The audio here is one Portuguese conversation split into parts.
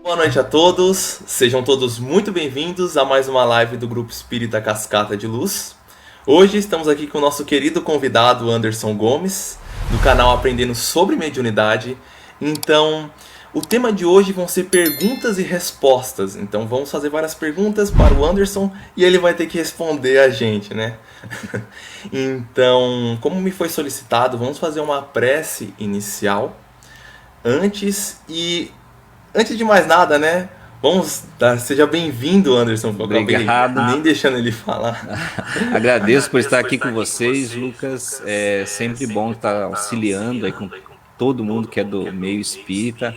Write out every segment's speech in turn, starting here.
Boa noite a todos, sejam todos muito bem-vindos a mais uma live do Grupo Espírita Cascata de Luz. Hoje estamos aqui com o nosso querido convidado Anderson Gomes, do canal Aprendendo sobre Mediunidade. Então, o tema de hoje vão ser perguntas e respostas. Então, vamos fazer várias perguntas para o Anderson e ele vai ter que responder a gente, né? Então, como me foi solicitado, vamos fazer uma prece inicial antes de mais nada, né? Seja bem-vindo, Anderson. Eu acabei Obrigado. nem deixando ele falar. Agradeço por estar aqui com vocês, Lucas. É sempre bom estar auxiliando aí com todo mundo que é do meio espírita.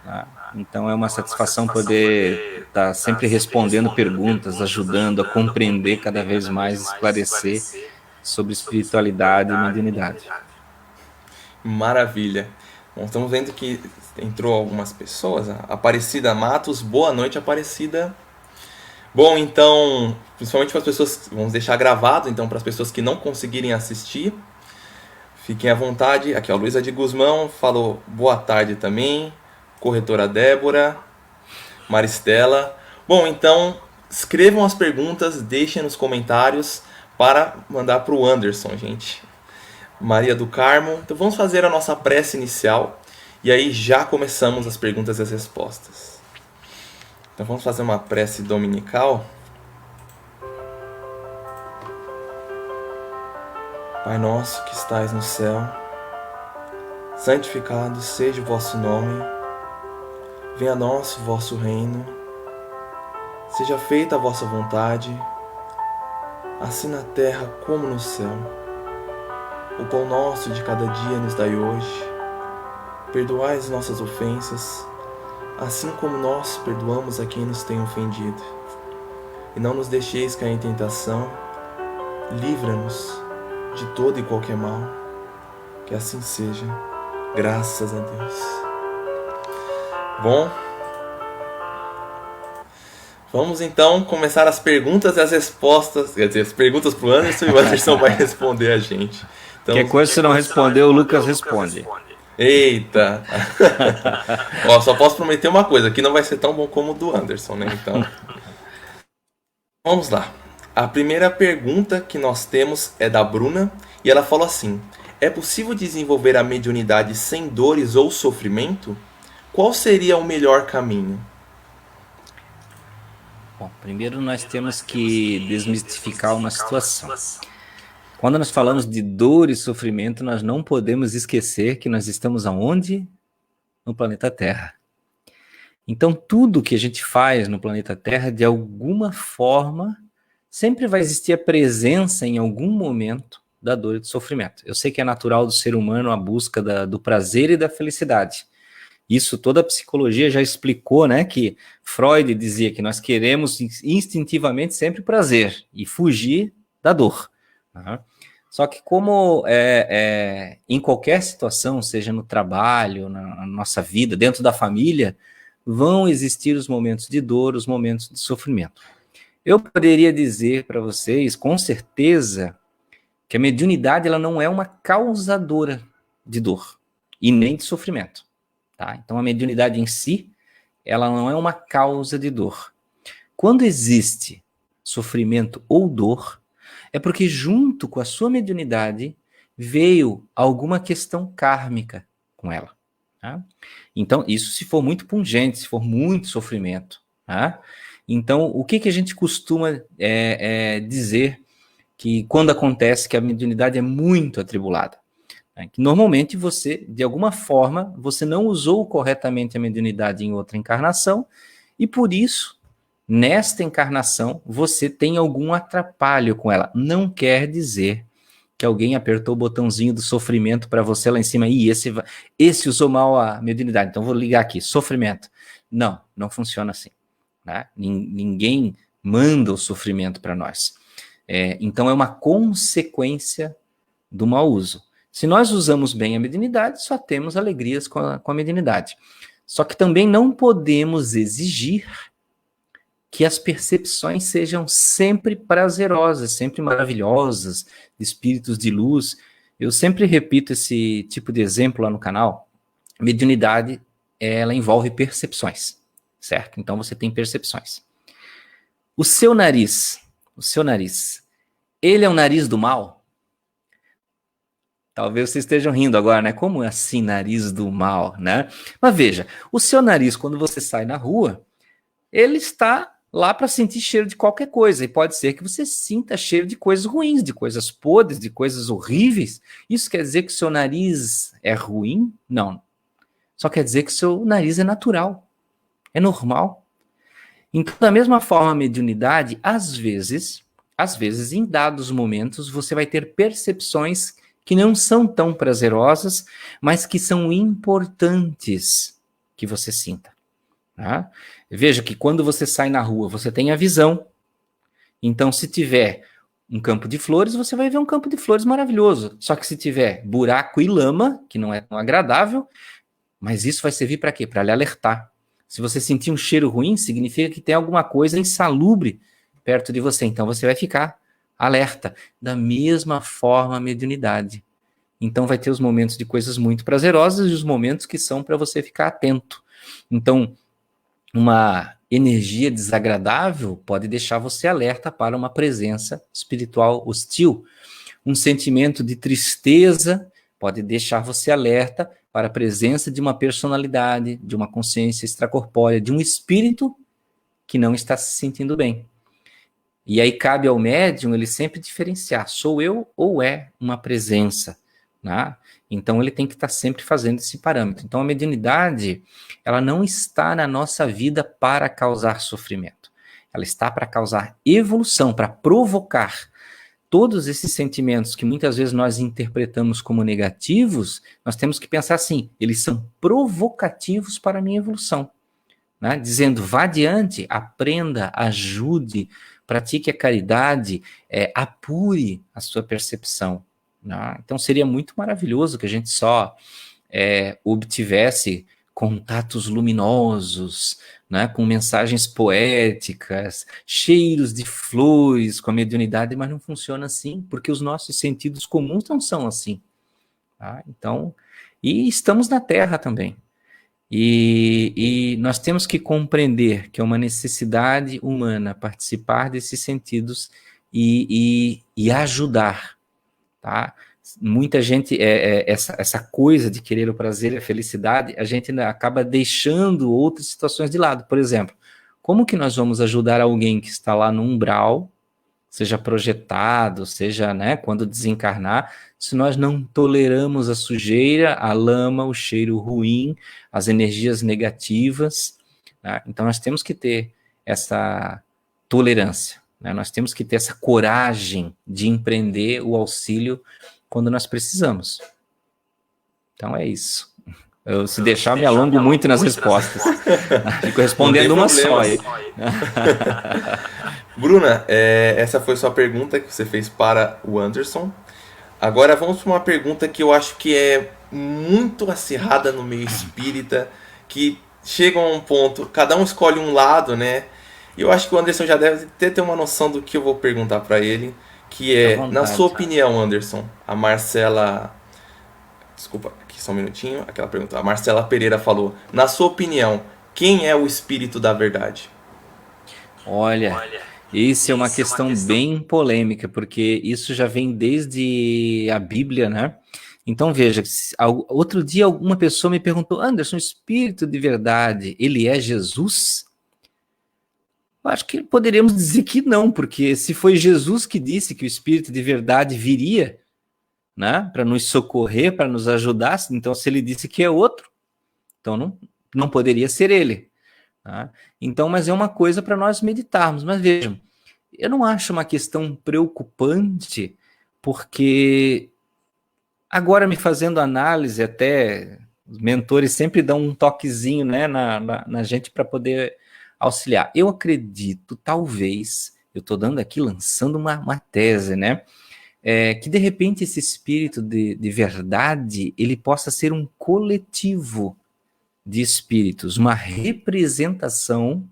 Tá? Então é uma satisfação poder estar sempre respondendo perguntas, ajudando a compreender cada vez mais, esclarecer sobre espiritualidade e mediunidade. Maravilha. Bom, estamos vendo que entrou algumas pessoas. Aparecida Matos, boa noite, Aparecida. Bom, então, principalmente para as pessoas, vamos deixar gravado, então, para as pessoas que não conseguirem assistir, fiquem à vontade. Aqui, ó, Luísa de Guzmão falou boa tarde também. Corretora Débora, Maristela. Bom, então, escrevam as perguntas, deixem nos comentários para mandar para o Anderson, gente. Maria do Carmo. Então vamos fazer a nossa prece inicial e aí já começamos as perguntas e as respostas. Então vamos fazer uma prece dominical. Pai nosso que estais no céu, santificado seja o vosso nome, venha a nós o vosso reino, seja feita a vossa vontade, assim na terra como no céu. O pão nosso de cada dia nos dai hoje. Perdoai as nossas ofensas, assim como nós perdoamos a quem nos tem ofendido. E não nos deixeis cair em tentação, livra-nos de todo e qualquer mal. Que assim seja, graças a Deus. Bom, vamos então começar as perguntas e as respostas. Quer dizer, as perguntas para o Anderson e o Anderson vai responder a gente. Então, qualquer coisa, se não respondeu, o Lucas responde. Eita! Ó, só posso prometer uma coisa, que não vai ser tão bom como o do Anderson, né? Então, vamos lá. A primeira pergunta que nós temos é da Bruna, e ela falou assim: é possível desenvolver a mediunidade sem dores ou sofrimento? Qual seria o melhor caminho? Bom, primeiro nós temos que desmistificar uma situação. Quando nós falamos de dor e sofrimento, nós não podemos esquecer que nós estamos aonde? No planeta Terra. Então, tudo que a gente faz no planeta Terra, de alguma forma, sempre vai existir a presença em algum momento da dor e do sofrimento. Eu sei que é natural do ser humano a busca do prazer e da felicidade. Isso toda a psicologia já explicou, né? Que Freud dizia que nós queremos instintivamente sempre prazer e fugir da dor. Uhum. Só que como em qualquer situação, seja no trabalho, na nossa vida, dentro da família, vão existir os momentos de dor, os momentos de sofrimento. Eu poderia dizer para vocês, com certeza, que a mediunidade ela não é uma causadora de dor e nem de sofrimento. Tá? Então a mediunidade em si, ela não é uma causa de dor. Quando existe sofrimento ou dor, é porque junto com a sua mediunidade veio alguma questão kármica com ela. Tá? Então, isso se for muito pungente, se for muito sofrimento. Tá? Então, o que a gente costuma dizer que quando acontece que a mediunidade é muito atribulada? Que normalmente você, de alguma forma, você não usou corretamente a mediunidade em outra encarnação e por isso nesta encarnação, você tem algum atrapalho com ela. Não quer dizer que alguém apertou o botãozinho do sofrimento para você lá em cima. E esse usou mal a mediunidade. Então, vou ligar aqui, sofrimento. Não, não funciona assim. Né? Ninguém manda o sofrimento para nós. Então, é uma consequência do mau uso. Se nós usamos bem a mediunidade, só temos alegrias com a mediunidade. Só que também não podemos exigir que as percepções sejam sempre prazerosas, sempre maravilhosas, de espíritos de luz. Eu sempre repito esse tipo de exemplo lá no canal. Mediunidade, ela envolve percepções. certo? Então você tem percepções. O seu nariz, ele é o nariz do mal? Talvez vocês estejam rindo agora, né? Como assim nariz do mal, né? Mas veja, o seu nariz, quando você sai na rua, ele está lá para sentir cheiro de qualquer coisa. E pode ser que você sinta cheiro de coisas ruins, de coisas podres, de coisas horríveis. Isso quer dizer que o seu nariz é ruim? Não. Só quer dizer que o seu nariz é natural, é normal. Então, da mesma forma, a mediunidade, às vezes, em dados momentos, você vai ter percepções que não são tão prazerosas, mas que são importantes que você sinta. Tá? Veja que quando você sai na rua, você tem a visão. Então, se tiver um campo de flores, você vai ver um campo de flores maravilhoso. Só que se tiver buraco e lama, que não é tão agradável, mas isso vai servir para quê? Para lhe alertar. Se você sentir um cheiro ruim, significa que tem alguma coisa insalubre perto de você. Então você vai ficar alerta. Da mesma forma a mediunidade. Então vai ter os momentos de coisas muito prazerosas e os momentos que são para você ficar atento. Então, uma energia desagradável pode deixar você alerta para uma presença espiritual hostil. Um sentimento de tristeza pode deixar você alerta para a presença de uma personalidade, de uma consciência extracorpórea, de um espírito que não está se sentindo bem. E aí cabe ao médium ele sempre diferenciar, sou eu ou é uma presença, né? Então ele tem que estar sempre fazendo esse parâmetro. Então a mediunidade, ela não está na nossa vida para causar sofrimento. Ela está para causar evolução, para provocar todos esses sentimentos que muitas vezes nós interpretamos como negativos, nós temos que pensar assim, eles são provocativos para a minha evolução. Né? Dizendo, vá adiante, aprenda, ajude, pratique a caridade, apure a sua percepção. Né? Então seria muito maravilhoso que a gente só obtivesse contatos luminosos, né, com mensagens poéticas, cheiros de flores com a mediunidade, mas não funciona assim, porque os nossos sentidos comuns não são assim. Tá? Então, e estamos na Terra também. E nós temos que compreender que é uma necessidade humana participar desses sentidos e ajudar, tá? Muita gente, essa coisa de querer o prazer e a felicidade, a gente acaba deixando outras situações de lado. Por exemplo, como que nós vamos ajudar alguém que está lá no umbral, seja projetado, seja, né, quando desencarnar, se nós não toleramos a sujeira, a lama, o cheiro ruim, as energias negativas, né? Então nós temos que ter essa tolerância, né? Nós temos que ter essa coragem de empreender o auxílio quando nós precisamos. Então é isso. Eu, se deixar, me alongo muito nas respostas. Fico respondendo uma só aí. Bruna, essa foi sua pergunta que você fez para o Anderson. Agora vamos para uma pergunta que eu acho que é muito acirrada no meio espírita, que chega a um ponto, cada um escolhe um lado, né? E eu acho que o Anderson já deve ter uma noção do que eu vou perguntar para ele, que é, na sua opinião, Anderson, a Marcela... Desculpa, aqui só um minutinho, aquela pergunta. A Marcela Pereira falou, na sua opinião, quem é o espírito da verdade? Olha, isso é uma questão bem polêmica, porque isso já vem desde a Bíblia, né? Então veja, outro dia uma pessoa me perguntou, Anderson, o espírito de verdade, ele é Jesus? Eu acho que poderíamos dizer que não, porque se foi Jesus que disse que o espírito de verdade viria, né, para nos socorrer, para nos ajudar, então se ele disse que é outro, então não poderia ser ele. Tá? Então, mas é uma coisa para nós meditarmos. Mas vejam, eu não acho uma questão preocupante, porque agora me fazendo análise, até os mentores sempre dão um toquezinho, né, na gente para poder auxiliar. Eu acredito, talvez, eu estou dando aqui, lançando uma tese, né, que de repente esse espírito de verdade, ele possa ser um coletivo de espíritos, uma representação,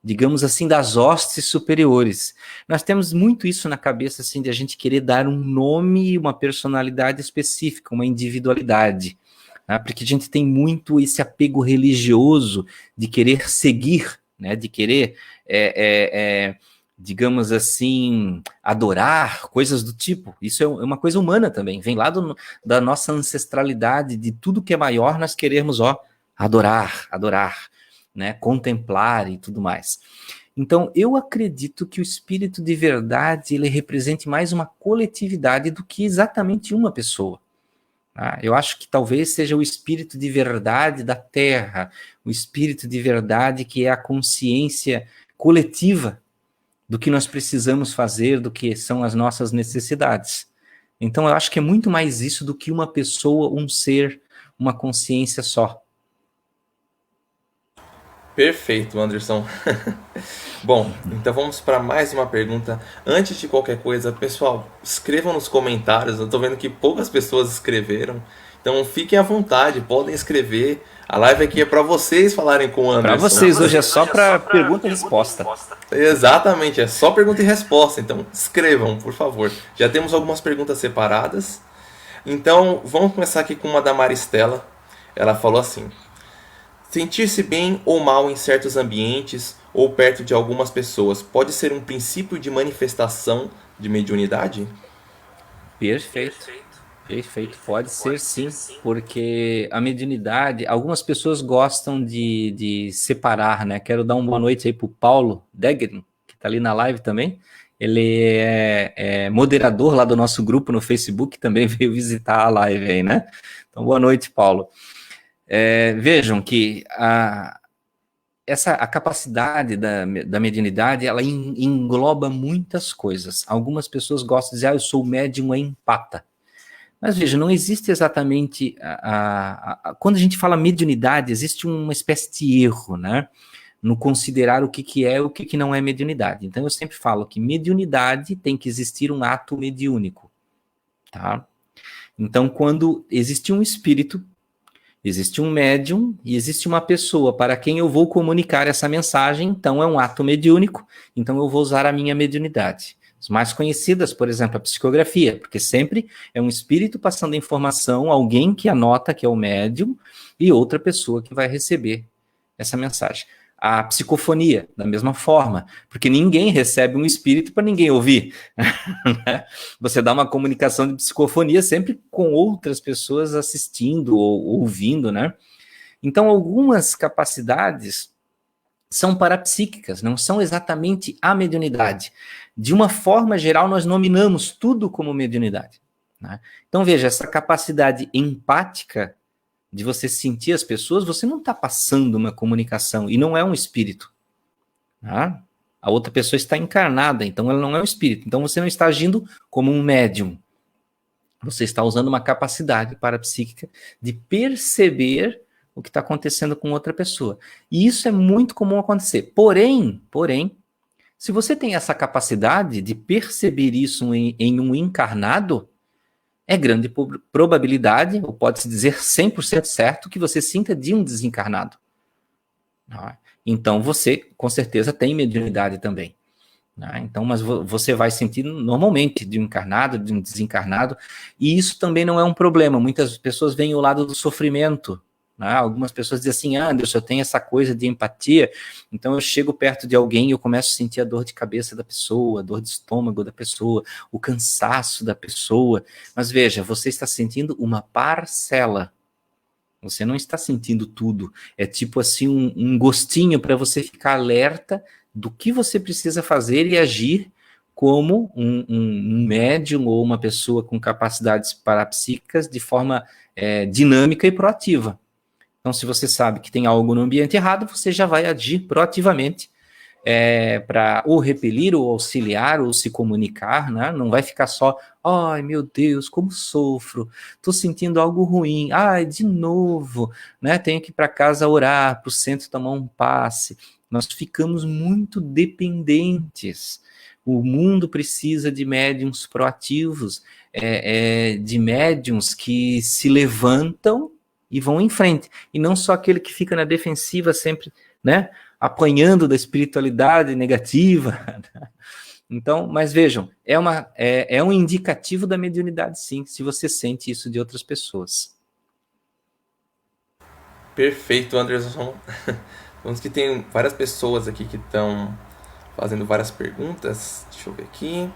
digamos assim, das hostes superiores. Nós temos muito isso na cabeça, assim, de a gente querer dar um nome, uma personalidade específica, uma individualidade. né? Porque a gente tem muito esse apego religioso de querer seguir, né? De querer, digamos assim, adorar, coisas do tipo. Isso é uma coisa humana também, vem lá da nossa ancestralidade, de tudo que é maior, nós queremos, adorar, né? Contemplar e tudo mais. Então, eu acredito que o espírito de verdade, ele represente mais uma coletividade do que exatamente uma pessoa. Tá? Eu acho que talvez seja o espírito de verdade da Terra, o espírito de verdade que é a consciência coletiva do que nós precisamos fazer, do que são as nossas necessidades. Então, eu acho que é muito mais isso do que uma pessoa, um ser, uma consciência só. Perfeito, Anderson. Bom, então vamos para mais uma pergunta. Antes de qualquer coisa, pessoal, escrevam nos comentários. Eu estou vendo que poucas pessoas escreveram. Então fiquem à vontade, podem escrever. A live aqui é para vocês falarem com o Anderson. Para vocês, hoje é só para pergunta e resposta. Exatamente, é só pergunta e resposta. Então escrevam, por favor. Já temos algumas perguntas separadas. Então vamos começar aqui com uma da Maristela. Ela falou assim: sentir-se bem ou mal em certos ambientes ou perto de algumas pessoas pode ser um princípio de manifestação de mediunidade? Perfeito. Perfeito, pode ser sim, porque a mediunidade, algumas pessoas gostam de separar, né? Quero dar uma boa noite aí para o Paulo Degrin, que está ali na live também. Ele é moderador lá do nosso grupo no Facebook, também veio visitar a live aí, né? Então, boa noite, Paulo. Vejam que a capacidade da mediunidade, ela engloba muitas coisas. Algumas pessoas gostam de dizer, eu sou médium empata. Mas veja, não existe exatamente... quando a gente fala mediunidade, existe uma espécie de erro, né? No considerar o que é e o que não é mediunidade. Então, eu sempre falo que mediunidade tem que existir um ato mediúnico, tá? Então, quando existe um espírito, existe um médium e existe uma pessoa para quem eu vou comunicar essa mensagem, então é um ato mediúnico, então eu vou usar a minha mediunidade. As mais conhecidas, por exemplo, a psicografia, porque sempre é um espírito passando informação, alguém que anota que é o médium e outra pessoa que vai receber essa mensagem. A psicofonia, da mesma forma, porque ninguém recebe um espírito para ninguém ouvir. Você dá uma comunicação de psicofonia sempre com outras pessoas assistindo ou ouvindo, né? Então, algumas capacidades são parapsíquicas, não são exatamente a mediunidade. De uma forma geral, nós nominamos tudo como mediunidade, né? Então, veja, essa capacidade empática de você sentir as pessoas, você não está passando uma comunicação, e não é um espírito. Tá? A outra pessoa está encarnada, então ela não é um espírito. Então você não está agindo como um médium. Você está usando uma capacidade parapsíquica de perceber o que está acontecendo com outra pessoa. E isso é muito comum acontecer. Porém, se você tem essa capacidade de perceber isso em um encarnado, é grande probabilidade, ou pode-se dizer 100% certo, que você sinta de um desencarnado. Então você, com certeza, tem mediunidade também. Então, mas você vai sentir normalmente de um encarnado, de um desencarnado, e isso também não é um problema. Muitas pessoas veem o lado do sofrimento. Algumas pessoas dizem assim, Anderson, eu tenho essa coisa de empatia, então eu chego perto de alguém e eu começo a sentir a dor de cabeça da pessoa, a dor de estômago da pessoa, o cansaço da pessoa. Mas veja, você está sentindo uma parcela. Você não está sentindo tudo. É tipo assim um gostinho para você ficar alerta do que você precisa fazer e agir como um médium ou uma pessoa com capacidades parapsíquicas de forma dinâmica e proativa. Então, se você sabe que tem algo no ambiente errado, você já vai agir proativamente para ou repelir, ou auxiliar, ou se comunicar, né? Não vai ficar só, ai meu Deus, como sofro, estou sentindo algo ruim, ai, de novo, né? Tenho que ir para casa orar, para o centro tomar um passe. Nós ficamos muito dependentes. O mundo precisa de médiuns proativos, de médiuns que se levantam e vão em frente, e não só aquele que fica na defensiva sempre, né, apanhando da espiritualidade negativa. Então, mas vejam, é um indicativo da mediunidade, sim, se você sente isso de outras pessoas. Perfeito, Anderson. Vamos que tem várias pessoas aqui que estão fazendo várias perguntas. Deixa eu ver aqui.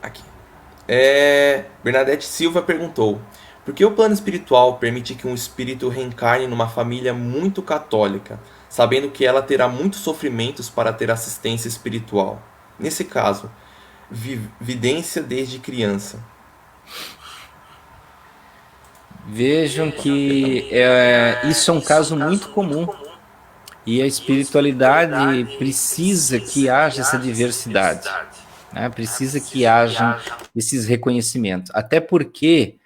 Aqui. Bernadette Silva perguntou: por que o plano espiritual permite que um espírito reencarne numa família muito católica, sabendo que ela terá muitos sofrimentos para ter assistência espiritual? Nesse caso, vidência desde criança. Vejam que isso é um caso muito comum. E a espiritualidade precisa que haja essa diversidade, né? Precisa que haja esses reconhecimentos. Até porque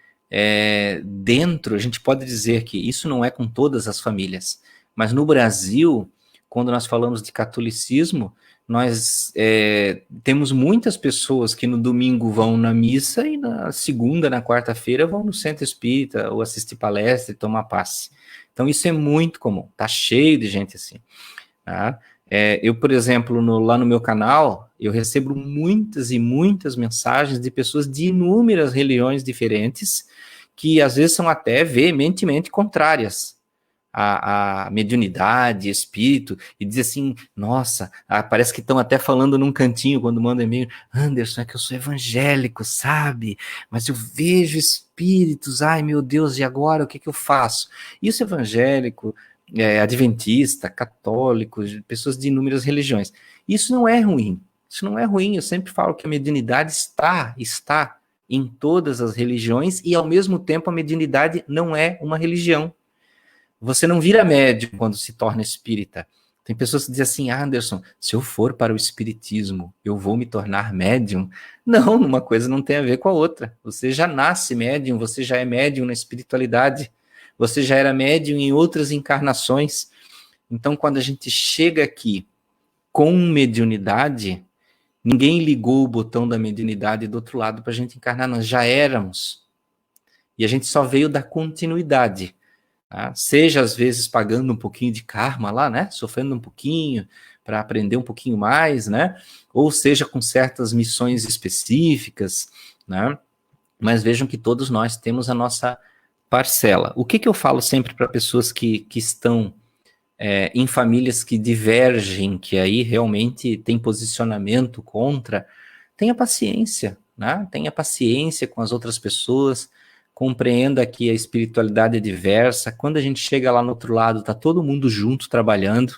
dentro, a gente pode dizer que isso não é com todas as famílias, mas no Brasil, quando nós falamos de catolicismo, nós temos muitas pessoas que no domingo vão na missa e na segunda, na quarta-feira vão no centro espírita ou assistir palestra e tomar passe. Então isso é muito comum, tá cheio de gente assim. Tá? Eu, por exemplo, lá no meu canal, eu recebo muitas e muitas mensagens de pessoas de inúmeras religiões diferentes, que às vezes são até veementemente contrárias à mediunidade, espírito, e diz assim, nossa, parece que estão até falando num cantinho quando mandam e-mail, Anderson, é que eu sou evangélico, sabe? Mas eu vejo espíritos, ai meu Deus, e agora o que eu faço? Isso evangélico, adventista, católico, pessoas de inúmeras religiões. Isso não é ruim, eu sempre falo que a mediunidade está em todas as religiões e ao mesmo tempo a mediunidade não é uma religião. Você não vira médium quando se torna espírita. Tem pessoas que dizem assim, Anderson, se eu for para o espiritismo, eu vou me tornar médium? Não, uma coisa não tem a ver com a outra. Você já nasce médium, você já é médium na espiritualidade, você já era médium em outras encarnações. Então, quando a gente chega aqui com mediunidade, ninguém ligou o botão da mediunidade do outro lado para a gente encarnar, nós já éramos. E a gente só veio da continuidade. Tá? Seja às vezes pagando um pouquinho de karma lá, né? Sofrendo um pouquinho para aprender um pouquinho mais, né? Ou seja com certas missões específicas, né? Mas vejam que todos nós temos a nossa parcela. O que eu falo sempre para pessoas que estão em famílias que divergem, que aí realmente tem posicionamento contra, tenha paciência, né? Tenha paciência com as outras pessoas, compreenda que a espiritualidade é diversa. Quando a gente chega lá no outro lado, tá todo mundo junto trabalhando,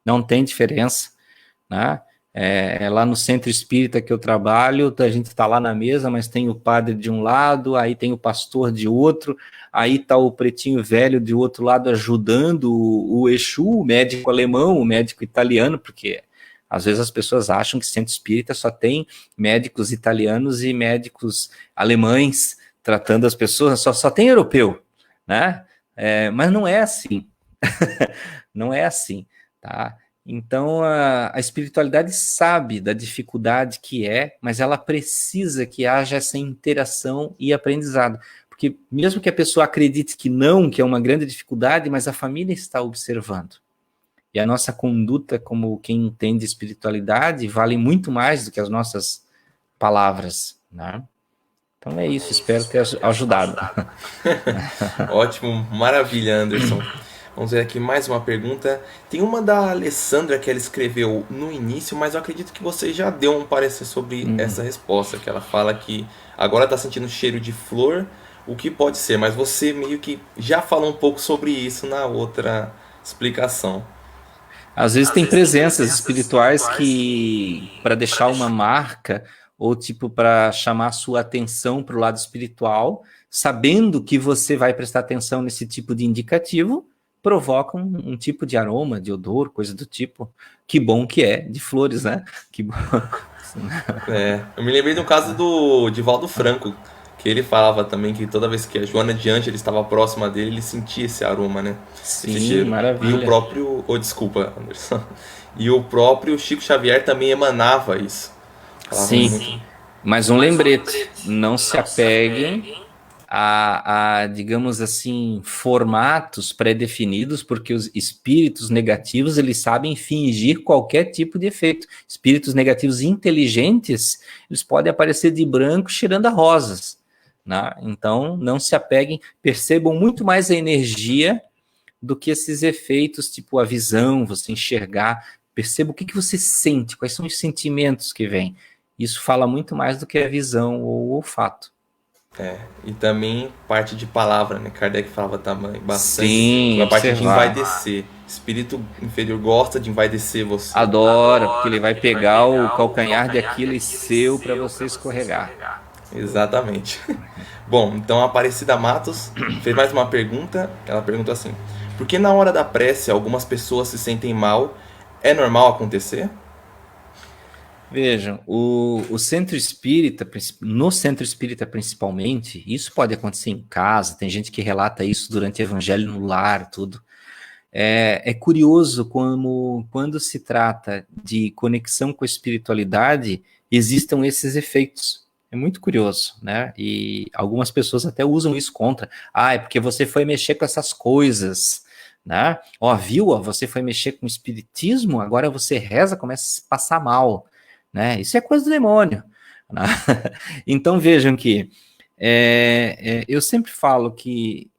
não tem diferença, né? Lá no centro espírita que eu trabalho, a gente está lá na mesa, mas tem o padre de um lado, aí tem o pastor de outro, aí tá o pretinho velho de outro lado ajudando o Exu, o médico alemão, o médico italiano, porque às vezes as pessoas acham que centro espírita só tem médicos italianos e médicos alemães tratando as pessoas, só tem europeu, né? Mas não é assim. Não é assim, tá? Então, a espiritualidade sabe da dificuldade que mas ela precisa que haja essa interação e aprendizado. Porque mesmo que a pessoa acredite que não, que é uma grande dificuldade, mas a família está observando. E a nossa conduta como quem entende espiritualidade vale muito mais do que as nossas palavras, né? Então é isso, espero ter ajudado. Ótimo, maravilha, Anderson. Vamos ver aqui mais uma pergunta. Tem uma da Alessandra que ela escreveu no início, mas eu acredito que você já deu um parecer sobre essa resposta, que ela fala que agora está sentindo cheiro de flor, o que pode ser, mas você meio que já falou um pouco sobre isso na outra explicação. Às vezes tem presenças espirituais que, para deixar uma marca, ou tipo para chamar a sua atenção para o lado espiritual, sabendo que você vai prestar atenção nesse tipo de indicativo, provocam um tipo de aroma, de odor, coisa do tipo. Que bom que é, de flores, né? Que bom. Eu me lembrei do caso do Divaldo Franco, que ele falava também que toda vez que a Joana de Ângeles estava próxima dele, ele sentia esse aroma, né? Sim, esse cheiro. maravilha. E o próprio... desculpa, Anderson. E o próprio Chico Xavier também emanava isso. Falava Sim, muito. Mas um lembrete, não se apeguem a, digamos assim, formatos pré-definidos, porque os espíritos negativos, eles sabem fingir qualquer tipo de efeito. Espíritos negativos inteligentes, eles podem aparecer de branco cheirando a rosas, né? Então, não se apeguem, percebam muito mais a energia do que esses efeitos, tipo a visão, você enxergar. Perceba o que você sente, quais são os sentimentos que vêm. Isso fala muito mais do que a visão ou o olfato. E também parte de palavra, né? Kardec falava também bastante Sim, sobre a parte de observar. envaidecer. Espírito inferior gosta de envaidecer você. Adora, porque ele vai pegar o calcanhar de Aquiles seu para você escorregar. Exatamente. Bom, então a Aparecida Matos fez mais uma pergunta. Ela perguntou assim: por que na hora da prece algumas pessoas se sentem mal? É normal acontecer? Vejam, o centro espírita, no centro espírita principalmente, isso pode acontecer em casa, tem gente que relata isso durante o evangelho no lar, tudo. É curioso como, quando se trata de conexão com a espiritualidade, existam esses efeitos. É muito curioso, né? E algumas pessoas até usam isso contra. Ah, é porque você foi mexer com essas coisas, né? Ó, viu? Ó, você foi mexer com o espiritismo, agora você reza, começa a se passar mal, né? Isso é coisa do demônio, né? Então vejam que eu sempre falo que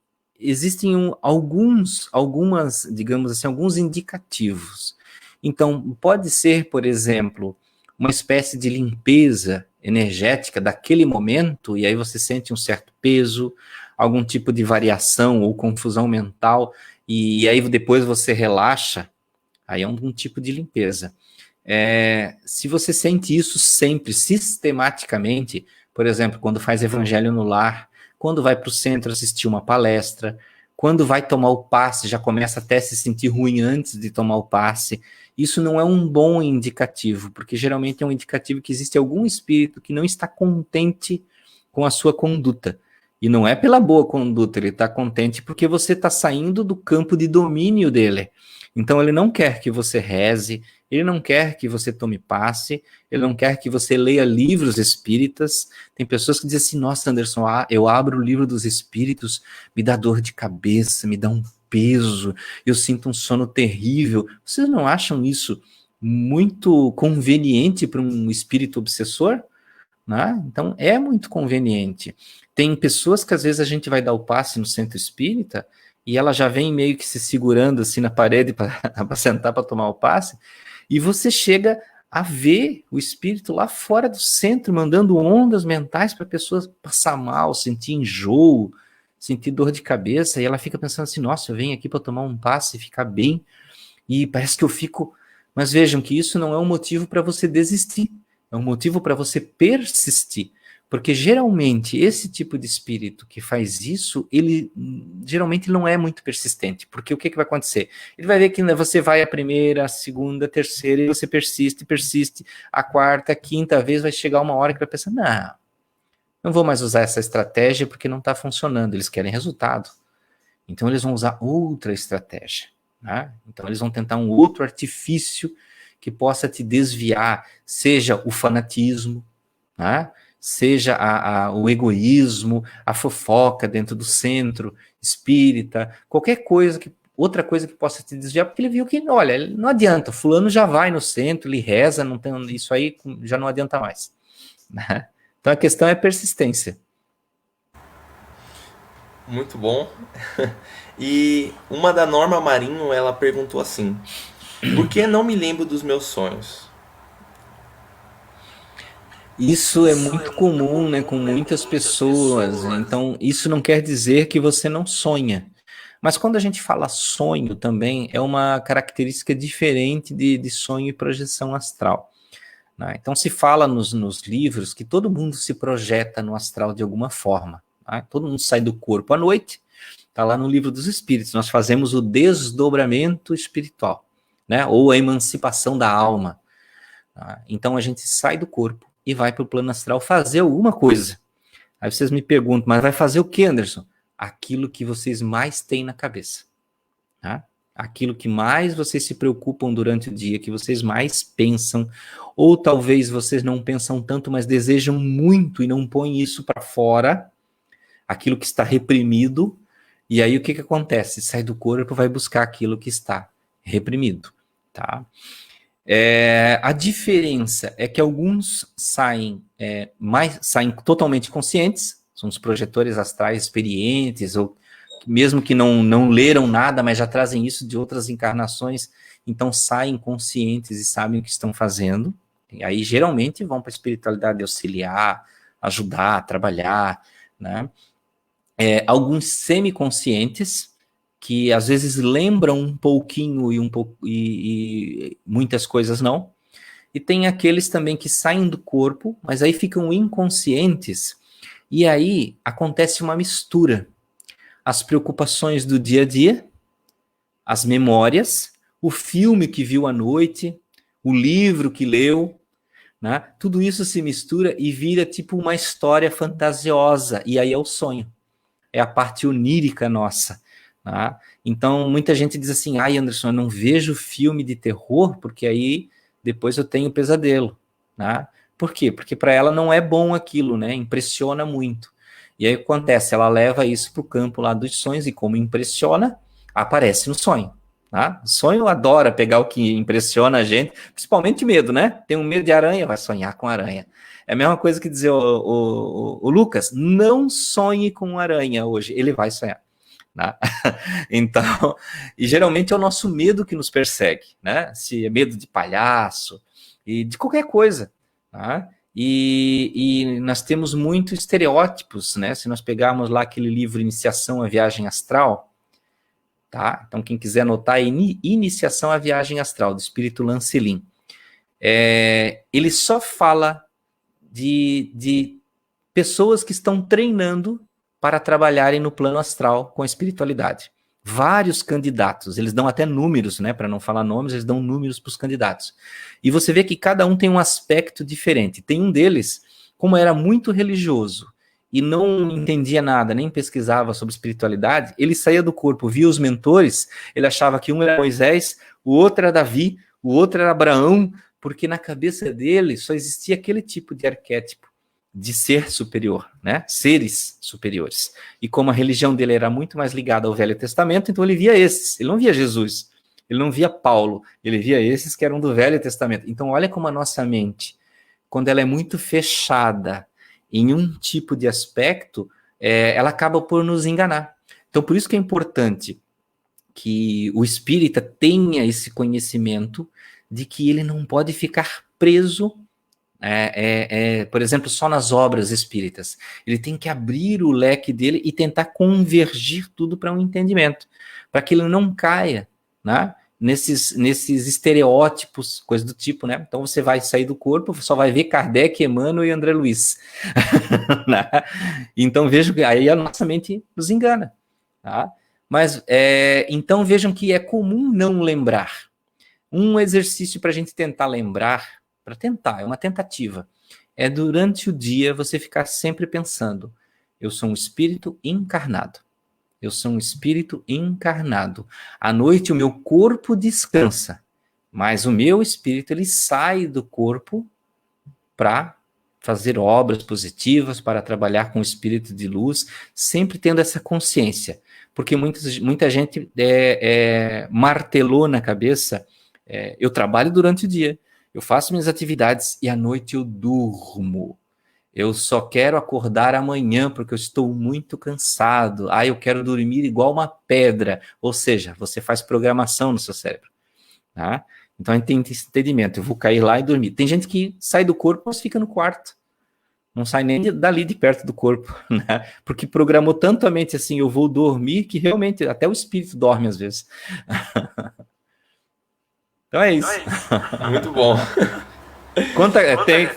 existem algumas, digamos assim, alguns indicativos. Então, pode ser, por exemplo, uma espécie de limpeza energética daquele momento, e aí você sente um certo peso, algum tipo de variação ou confusão mental, e aí depois você relaxa, aí é um tipo de limpeza. Se você sente isso sempre, sistematicamente, por exemplo, quando faz evangelho no lar, quando vai para o centro assistir uma palestra, quando vai tomar o passe, já começa até a se sentir ruim antes de tomar o passe, isso não é um bom indicativo, porque geralmente é um indicativo que existe algum espírito que não está contente com a sua conduta. E não é pela boa conduta, ele está contente porque você está saindo do campo de domínio dele. Então ele não quer que você reze, ele não quer que você tome passe, ele não quer que você leia livros espíritas. Tem pessoas que dizem assim: nossa, Anderson, eu abro o livro dos espíritos, me dá dor de cabeça, me dá um peso, eu sinto um sono terrível. Vocês não acham isso muito conveniente para um espírito obsessor? Né? Então é muito conveniente. Tem pessoas que às vezes a gente vai dar o passe no centro espírita e ela já vem meio que se segurando assim na parede para sentar para tomar o passe, e você chega a ver o espírito lá fora do centro mandando ondas mentais para a pessoa passar mal, sentir enjoo, sentir dor de cabeça, e ela fica pensando assim: nossa, eu venho aqui para tomar um passe e ficar bem, e parece que eu fico. Mas vejam que isso não é um motivo para você desistir, é um motivo para você persistir. Porque geralmente esse tipo de espírito que faz isso, ele geralmente não é muito persistente. Porque o que vai acontecer? Ele vai ver que você vai a primeira, a segunda, a terceira, e você persiste, persiste. A quarta, a quinta vez vai chegar uma hora que vai pensar: não vou mais usar essa estratégia porque não está funcionando. Eles querem resultado. Então eles vão usar outra estratégia. Né? Então eles vão tentar um outro artifício que possa te desviar, seja o fanatismo, né? Seja o egoísmo, a fofoca dentro do centro espírita, qualquer coisa, outra coisa que possa te desviar, porque ele viu que, olha, não adianta, fulano já vai no centro, ele reza, não tem, isso aí já não adianta mais. Né? Então a questão é persistência. Muito bom. E uma da Norma Marinho, ela perguntou assim: por que não me lembro dos meus sonhos? Isso é muito comum, né, com muitas pessoas. Então, isso não quer dizer que você não sonha. Mas quando a gente fala sonho também, é uma característica diferente de sonho e projeção astral. Né? Então, se fala nos livros que todo mundo se projeta no astral de alguma forma. Né? Todo mundo sai do corpo à noite, está lá no livro dos espíritos. Nós fazemos o desdobramento espiritual, né? Ou a emancipação da alma. Tá? Então, a gente sai do corpo e vai para o plano astral fazer alguma coisa. Aí vocês me perguntam: mas vai fazer o que, Anderson? Aquilo que vocês mais têm na cabeça. Tá? Aquilo que mais vocês se preocupam durante o dia, que vocês mais pensam, ou talvez vocês não pensam tanto, mas desejam muito e não põem isso para fora, aquilo que está reprimido, e aí o que acontece? Sai do corpo, vai buscar aquilo que está reprimido. Tá? A diferença é que alguns saem totalmente conscientes, são os projetores astrais experientes, ou mesmo que não leram nada, mas já trazem isso de outras encarnações, então saem conscientes e sabem o que estão fazendo. E aí, geralmente, vão para a espiritualidade auxiliar, ajudar, trabalhar, né? Alguns semiconscientes, que às vezes lembram um pouquinho e muitas coisas não. E tem aqueles também que saem do corpo, mas aí ficam inconscientes, e aí acontece uma mistura. As preocupações do dia a dia, as memórias, o filme que viu à noite, o livro que leu, né? Tudo isso se mistura e vira tipo uma história fantasiosa, e aí é o sonho. É a parte onírica nossa. Né? Então, muita gente diz assim, ai, Anderson, eu não vejo filme de terror, porque aí depois eu tenho pesadelo. Né? Por quê? Porque para ela não é bom aquilo, né? Impressiona muito. E aí acontece, ela leva isso para o campo lá dos sonhos, e como impressiona, aparece no sonho. Tá? O sonho adora pegar o que impressiona a gente, principalmente medo, né? Tem um medo de aranha, vai sonhar com aranha. É a mesma coisa que dizer, o Lucas, não sonhe com aranha hoje, ele vai sonhar. Né? Então, e geralmente é o nosso medo que nos persegue, né? Se é medo de palhaço e de qualquer coisa. Tá? E nós temos muitos estereótipos, né? Se nós pegarmos lá aquele livro Iniciação à Viagem Astral, tá? Então, quem quiser anotar, é Iniciação à Viagem Astral, do Espírito Lancelin. Ele só fala de pessoas que estão treinando para trabalharem no plano astral com a espiritualidade. Vários candidatos, eles dão até números, né? Para não falar nomes, eles dão números para os candidatos. E você vê que cada um tem um aspecto diferente. Tem um deles, como era muito religioso, e não entendia nada, nem pesquisava sobre espiritualidade, ele saía do corpo, via os mentores, ele achava que um era Moisés, o outro era Davi, o outro era Abraão, porque na cabeça dele só existia aquele tipo de arquétipo de ser superior, né? Seres superiores. E como a religião dele era muito mais ligada ao Velho Testamento, então ele via esses, ele não via Jesus, ele não via Paulo, ele via esses que eram do Velho Testamento. Então olha como a nossa mente, quando ela é muito fechada em um tipo de aspecto, ela acaba por nos enganar. Então, por isso que é importante que o espírita tenha esse conhecimento de que ele não pode ficar preso, por exemplo, só nas obras espíritas. Ele tem que abrir o leque dele e tentar convergir tudo para um entendimento, para que ele não caia, né? Nesses estereótipos, coisa do tipo, né? Então você vai sair do corpo, só vai ver Kardec, Emmanuel e André Luiz. Né? Então vejam que aí a nossa mente nos engana. Tá? Mas então vejam que é comum não lembrar. Um exercício para a gente tentar lembrar, para tentar, é uma tentativa, é durante o dia você ficar sempre pensando, eu sou um espírito encarnado. Eu sou um espírito encarnado. À noite o meu corpo descansa, mas o meu espírito ele sai do corpo para fazer obras positivas, para trabalhar com o espírito de luz, sempre tendo essa consciência. Porque muita gente martelou na cabeça, eu trabalho durante o dia, eu faço minhas atividades e à noite eu durmo. Eu só quero acordar amanhã porque eu estou muito cansado. Eu quero dormir igual uma pedra. Ou seja, você faz programação no seu cérebro. Tá? Então a gente tem esse entendimento. Eu vou cair lá e dormir. Tem gente que sai do corpo, mas fica no quarto. Não sai nem dali de perto do corpo. Né? Porque programou tanto a mente assim, eu vou dormir, que realmente até o espírito dorme às vezes. Então é isso. Muito bom.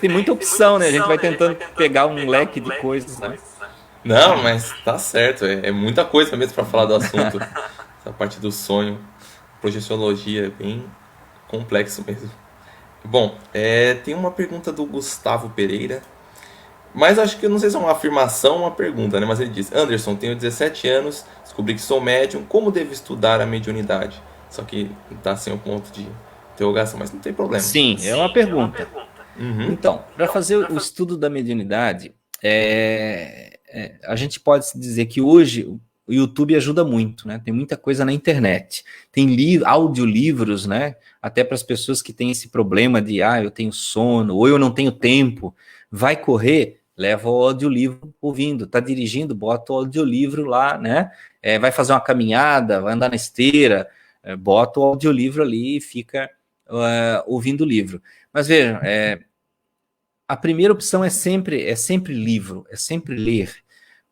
Tem muita opção, né? A gente vai tentando pegar um leque de coisas, né? Não, mas tá certo. É muita coisa mesmo para falar do assunto. Essa parte do sonho, projeciologia, é bem complexo mesmo. Bom, tem uma pergunta do Gustavo Pereira. Mas acho que eu não sei se é uma afirmação ou uma pergunta, né? Mas ele diz: Anderson, tenho 17 anos, descobri que sou médium, como devo estudar a mediunidade? Só que tá sem o ponto de interrogação, mas não tem problema. Sim, é uma pergunta. Uhum. Então, para fazer o estudo da mediunidade, a gente pode dizer que hoje o YouTube ajuda muito, né? Tem muita coisa na internet. Tem audiolivros, né? Até para as pessoas que têm esse problema de eu tenho sono, ou eu não tenho tempo. Vai correr, leva o audiolivro ouvindo. Está dirigindo, bota o audiolivro lá, né? Vai fazer uma caminhada, vai andar na esteira, bota o audiolivro ali e fica ouvindo o livro. Mas vejam, a primeira opção é sempre livro, é sempre ler.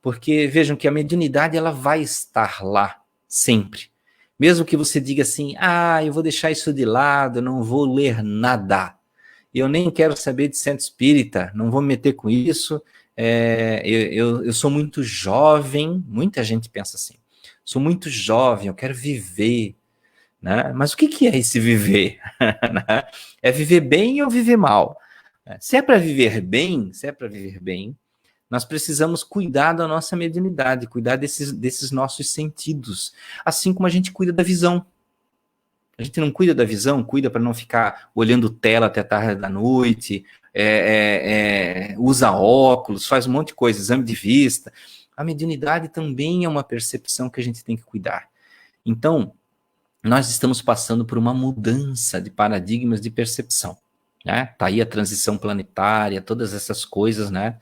Porque vejam que a mediunidade ela vai estar lá, sempre. Mesmo que você diga assim, eu vou deixar isso de lado, não vou ler nada. Eu nem quero saber de centro espírita, não vou me meter com isso. Eu sou muito jovem, muita gente pensa assim. Sou muito jovem, eu quero viver. Né? Mas o que é esse viver? É viver bem ou viver mal? Se é para viver bem, nós precisamos cuidar da nossa mediunidade, cuidar desses nossos sentidos, assim como a gente cuida da visão. A gente não cuida da visão, cuida para não ficar olhando tela até tarde da noite, usa óculos, faz um monte de coisa, exame de vista. A mediunidade também é uma percepção que a gente tem que cuidar. Então, nós estamos passando por uma mudança de paradigmas de percepção. Né? Tá aí a transição planetária, todas essas coisas, né,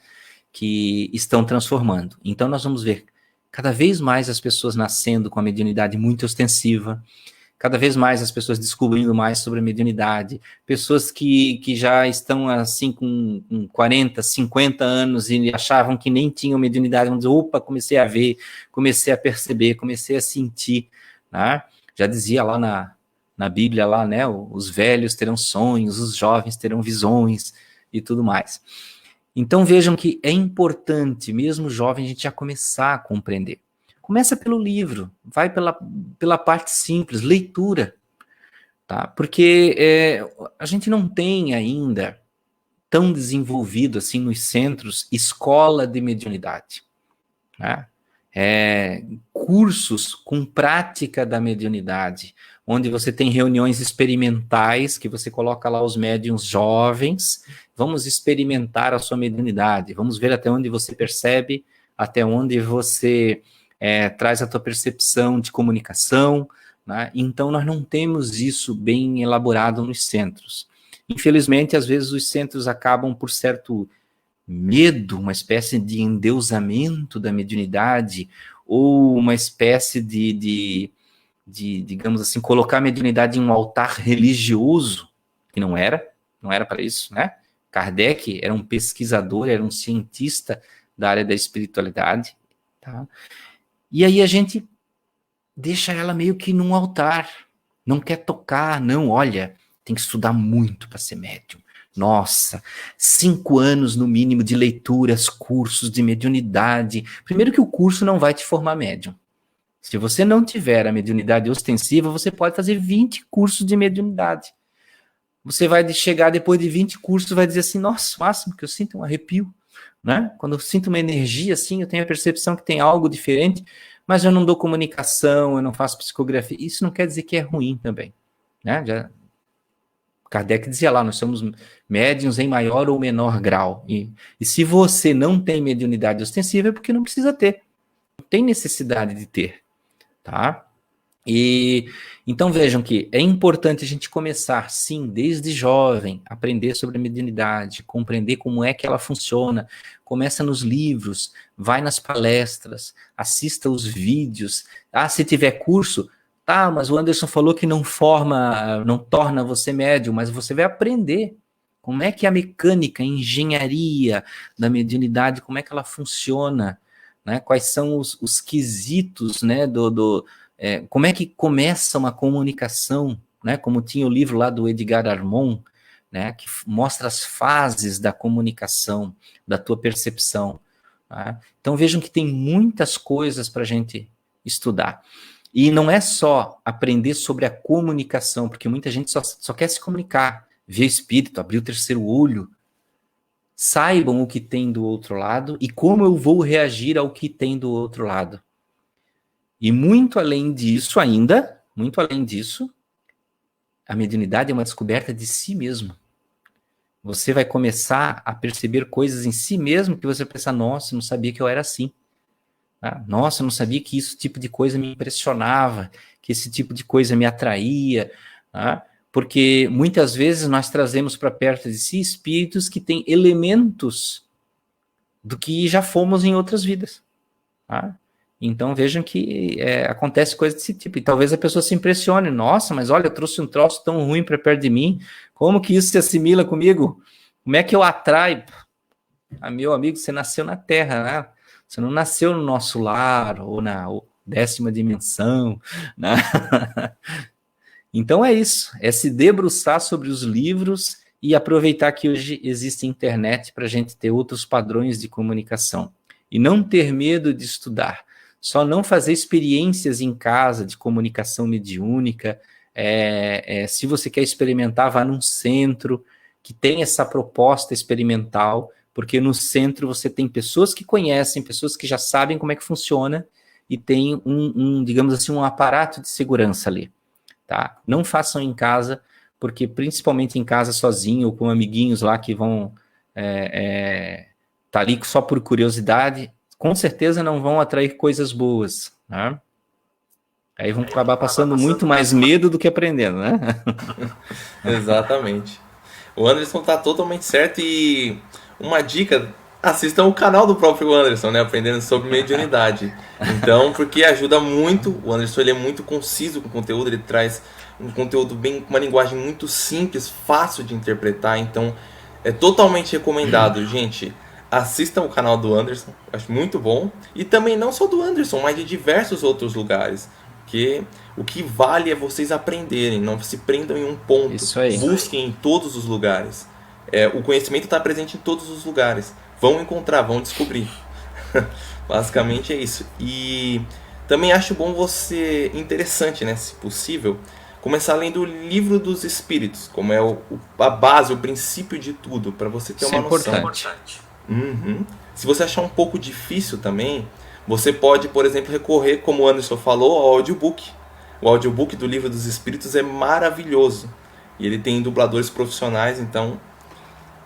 que estão transformando. Então, nós vamos ver cada vez mais as pessoas nascendo com a mediunidade muito ostensiva, cada vez mais as pessoas descobrindo mais sobre a mediunidade, pessoas que já estão assim com 40, 50 anos e achavam que nem tinham mediunidade, vão dizer, opa, comecei a ver, comecei a perceber, comecei a sentir, né? Já dizia lá na Bíblia, lá, né, os velhos terão sonhos, os jovens terão visões e tudo mais. Então vejam que é importante, mesmo jovem, a gente já começar a compreender. Começa pelo livro, vai pela parte simples, leitura, tá? Porque a gente não tem ainda tão desenvolvido assim nos centros escola de mediunidade, né? Cursos com prática da mediunidade, onde você tem reuniões experimentais, que você coloca lá os médiuns jovens, vamos experimentar a sua mediunidade, vamos ver até onde você percebe, até onde você traz a tua percepção de comunicação, né? Então nós não temos isso bem elaborado nos centros. Infelizmente, às vezes os centros acabam por certo medo, uma espécie de endeusamento da mediunidade, ou uma espécie de digamos assim, colocar a mediunidade em um altar religioso, que não era para isso, né? Kardec era um pesquisador, era um cientista da área da espiritualidade, tá? E aí a gente deixa ela meio que num altar, não quer tocar, não, olha, tem que estudar muito para ser médium. Nossa, 5 anos no mínimo de leituras, cursos de mediunidade. Primeiro que o curso não vai te formar médium. Se você não tiver a mediunidade ostensiva, você pode fazer 20 cursos de mediunidade. Você vai chegar depois de 20 cursos, vai dizer assim, nossa, máximo que eu sinto um arrepio. Né? Quando eu sinto uma energia assim, eu tenho a percepção que tem algo diferente, mas eu não dou comunicação, eu não faço psicografia. Isso não quer dizer que é ruim também. Né? Kardec dizia lá, nós somos médiuns em maior ou menor grau. E se você não tem mediunidade ostensiva, é porque não precisa ter. Não tem necessidade de ter. Tá? E então vejam que é importante a gente começar, sim, desde jovem, aprender sobre a mediunidade, compreender como é que ela funciona. Começa nos livros, vai nas palestras, assista os vídeos. Se tiver curso, tá, mas o Anderson falou que não torna você médium, mas você vai aprender como é que a mecânica, a engenharia da mediunidade, como é que ela funciona, né? Quais são os quesitos, né, como é que começa uma comunicação, né? Como tinha o livro lá do Edgar Armond, né? Que mostra as fases da comunicação, da tua percepção. Tá? Então vejam que tem muitas coisas para a gente estudar. E não é só aprender sobre a comunicação, porque muita gente só quer se comunicar, ver espírito, abrir o terceiro olho. Saibam o que tem do outro lado e como eu vou reagir ao que tem do outro lado. E muito além disso ainda, a mediunidade é uma descoberta de si mesmo. Você vai começar a perceber coisas em si mesmo que você pensa, nossa, eu não sabia que eu era assim. Nossa, eu não sabia que esse tipo de coisa me impressionava, que esse tipo de coisa me atraía. Porque muitas vezes nós trazemos para perto de si espíritos que têm elementos do que já fomos em outras vidas. Tá? Então vejam que acontece coisa desse tipo. E talvez a pessoa se impressione. Nossa, mas olha, eu trouxe um troço tão ruim para perto de mim. Como que isso se assimila comigo? Como é que eu atraio? Meu amigo, você nasceu na Terra, né? Você não nasceu no nosso lar ou na 10ª dimensão. Né? Então é isso. É se debruçar sobre os livros e aproveitar que hoje existe internet para a gente ter outros padrões de comunicação. E não ter medo de estudar. Só não fazer experiências em casa de comunicação mediúnica. Se você quer experimentar, vá num centro que tem essa proposta experimental, porque no centro você tem pessoas que conhecem, pessoas que já sabem como é que funciona e tem digamos assim, um aparato de segurança ali. Tá? Não façam em casa, porque principalmente em casa sozinho ou com amiguinhos lá que vão tá ali só por curiosidade, com certeza não vão atrair coisas boas, né? Aí vão acabar passando muito mais medo do que aprendendo, né? Exatamente. O Anderson tá totalmente certo e uma dica, assistam o canal do próprio Anderson, né? Aprendendo sobre mediunidade. Então, porque ajuda muito, o Anderson ele é muito conciso com o conteúdo, ele traz um conteúdo bem, uma linguagem muito simples, fácil de interpretar, então é totalmente recomendado, gente. Assistam o canal do Anderson, acho muito bom. E também não só do Anderson, mas de diversos outros lugares. Porque o que vale é vocês aprenderem, não se prendam em um ponto. Isso aí. Busquem em todos os lugares. O conhecimento está presente em todos os lugares. Vão encontrar, vão descobrir. Basicamente é isso. E também acho bom você, interessante, né, se possível, começar lendo o Livro dos Espíritos, como é a base, o princípio de tudo, para você ter Isso uma é noção. importante. Uhum. Se você achar um pouco difícil também, você pode, por exemplo, recorrer, como o Anderson falou, ao audiobook. O audiobook do Livro dos Espíritos é maravilhoso. E ele tem dubladores profissionais, então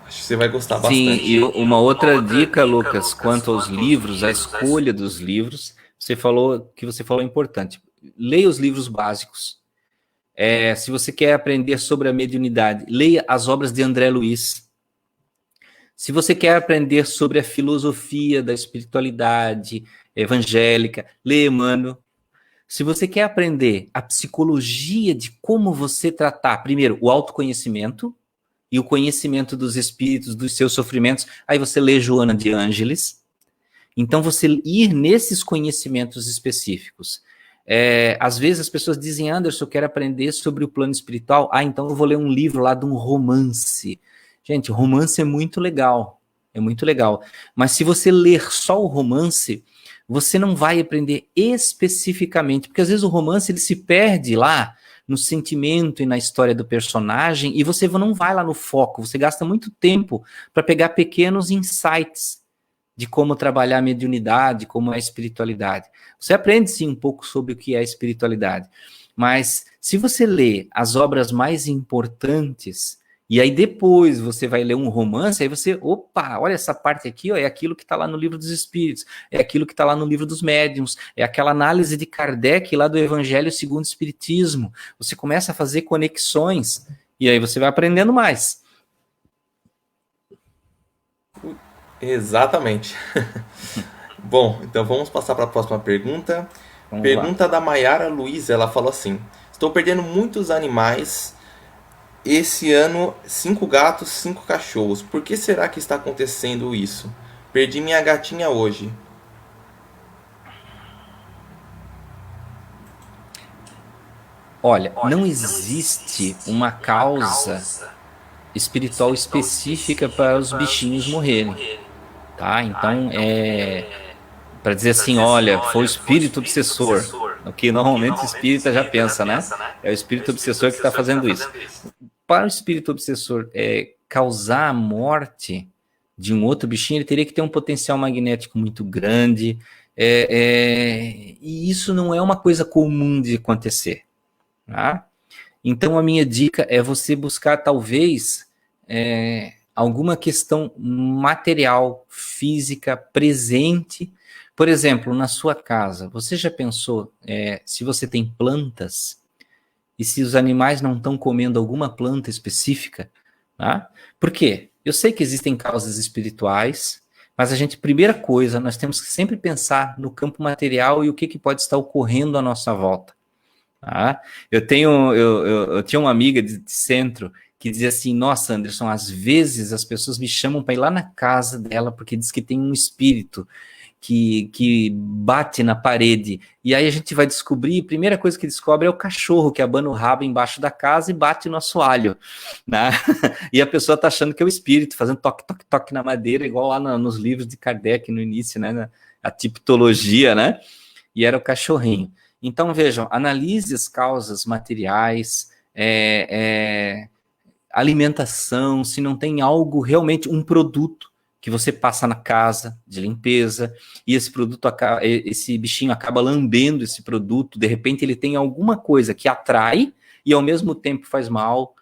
acho que você vai gostar bastante. Sim, e uma outra dica, Lucas, quanto aos livros, a escolha dos livros, você falou importante. Leia os livros básicos. Se você quer aprender sobre a mediunidade, leia as obras de André Luiz. Se você quer aprender sobre a filosofia da espiritualidade evangélica, leia Emmanuel. Se você quer aprender a psicologia de como você tratar, primeiro, o autoconhecimento e o conhecimento dos espíritos, dos seus sofrimentos, aí você lê Joana de Ângeles. Então, você ir nesses conhecimentos específicos. Às vezes as pessoas dizem, Anderson, eu quero aprender sobre o plano espiritual. Então eu vou ler um livro lá de um romance. Gente, romance é muito legal. É muito legal. Mas se você ler só o romance, você não vai aprender especificamente. Porque às vezes o romance ele se perde lá no sentimento e na história do personagem e você não vai lá no foco. Você gasta muito tempo para pegar pequenos insights de como trabalhar a mediunidade, como é a espiritualidade. Você aprende sim um pouco sobre o que é a espiritualidade, mas se você lê as obras mais importantes, e aí depois você vai ler um romance, aí você, opa, olha essa parte aqui, ó, é aquilo que está lá no Livro dos Espíritos, é aquilo que está lá no Livro dos Médiuns, é aquela análise de Kardec lá do Evangelho segundo o Espiritismo. Você começa a fazer conexões, e aí você vai aprendendo mais. Exatamente. Bom, então vamos passar para a próxima pergunta. Pergunta da Maiara Luiz, ela falou assim: estou perdendo muitos animais. Esse ano, 5 gatos, 5 cachorros. Por que será que está acontecendo isso? Perdi minha gatinha hoje. Olha, não existe uma causa espiritual específica para os bichinhos morrerem, tá? Então, para dizer assim, olha, foi o espírito obsessor, o que normalmente o espírita já pensa, né? É o espírito obsessor que está fazendo isso. Para o espírito obsessor causar a morte de um outro bichinho, ele teria que ter um potencial magnético muito grande, e isso não é uma coisa comum de acontecer, tá? Então a minha dica é você buscar talvez alguma questão material, física, presente. Por exemplo, na sua casa, você já pensou se você tem plantas e se os animais não estão comendo alguma planta específica? Tá? Por quê? Eu sei que existem causas espirituais, Mas a gente, primeira coisa, nós temos que sempre pensar no campo material e o que pode estar ocorrendo à nossa volta. Tá? Eu tinha uma amiga de centro que dizia assim, nossa, Anderson, às vezes as pessoas me chamam para ir lá na casa dela porque diz que tem um espírito que bate na parede, e aí a gente vai descobrir, a primeira coisa que descobre é o cachorro que abana o rabo embaixo da casa e bate no assoalho, né? E a pessoa tá achando que é o espírito, fazendo toque, toque, toque na madeira, igual lá nos livros de Kardec no início, né? A tipologia, né? E era o cachorrinho. Então, vejam, analise as causas materiais, alimentação, se não tem algo, realmente um produto que você passa na casa de limpeza, e esse produto, esse bichinho acaba lambendo esse produto, de repente ele tem alguma coisa que atrai e ao mesmo tempo faz mal,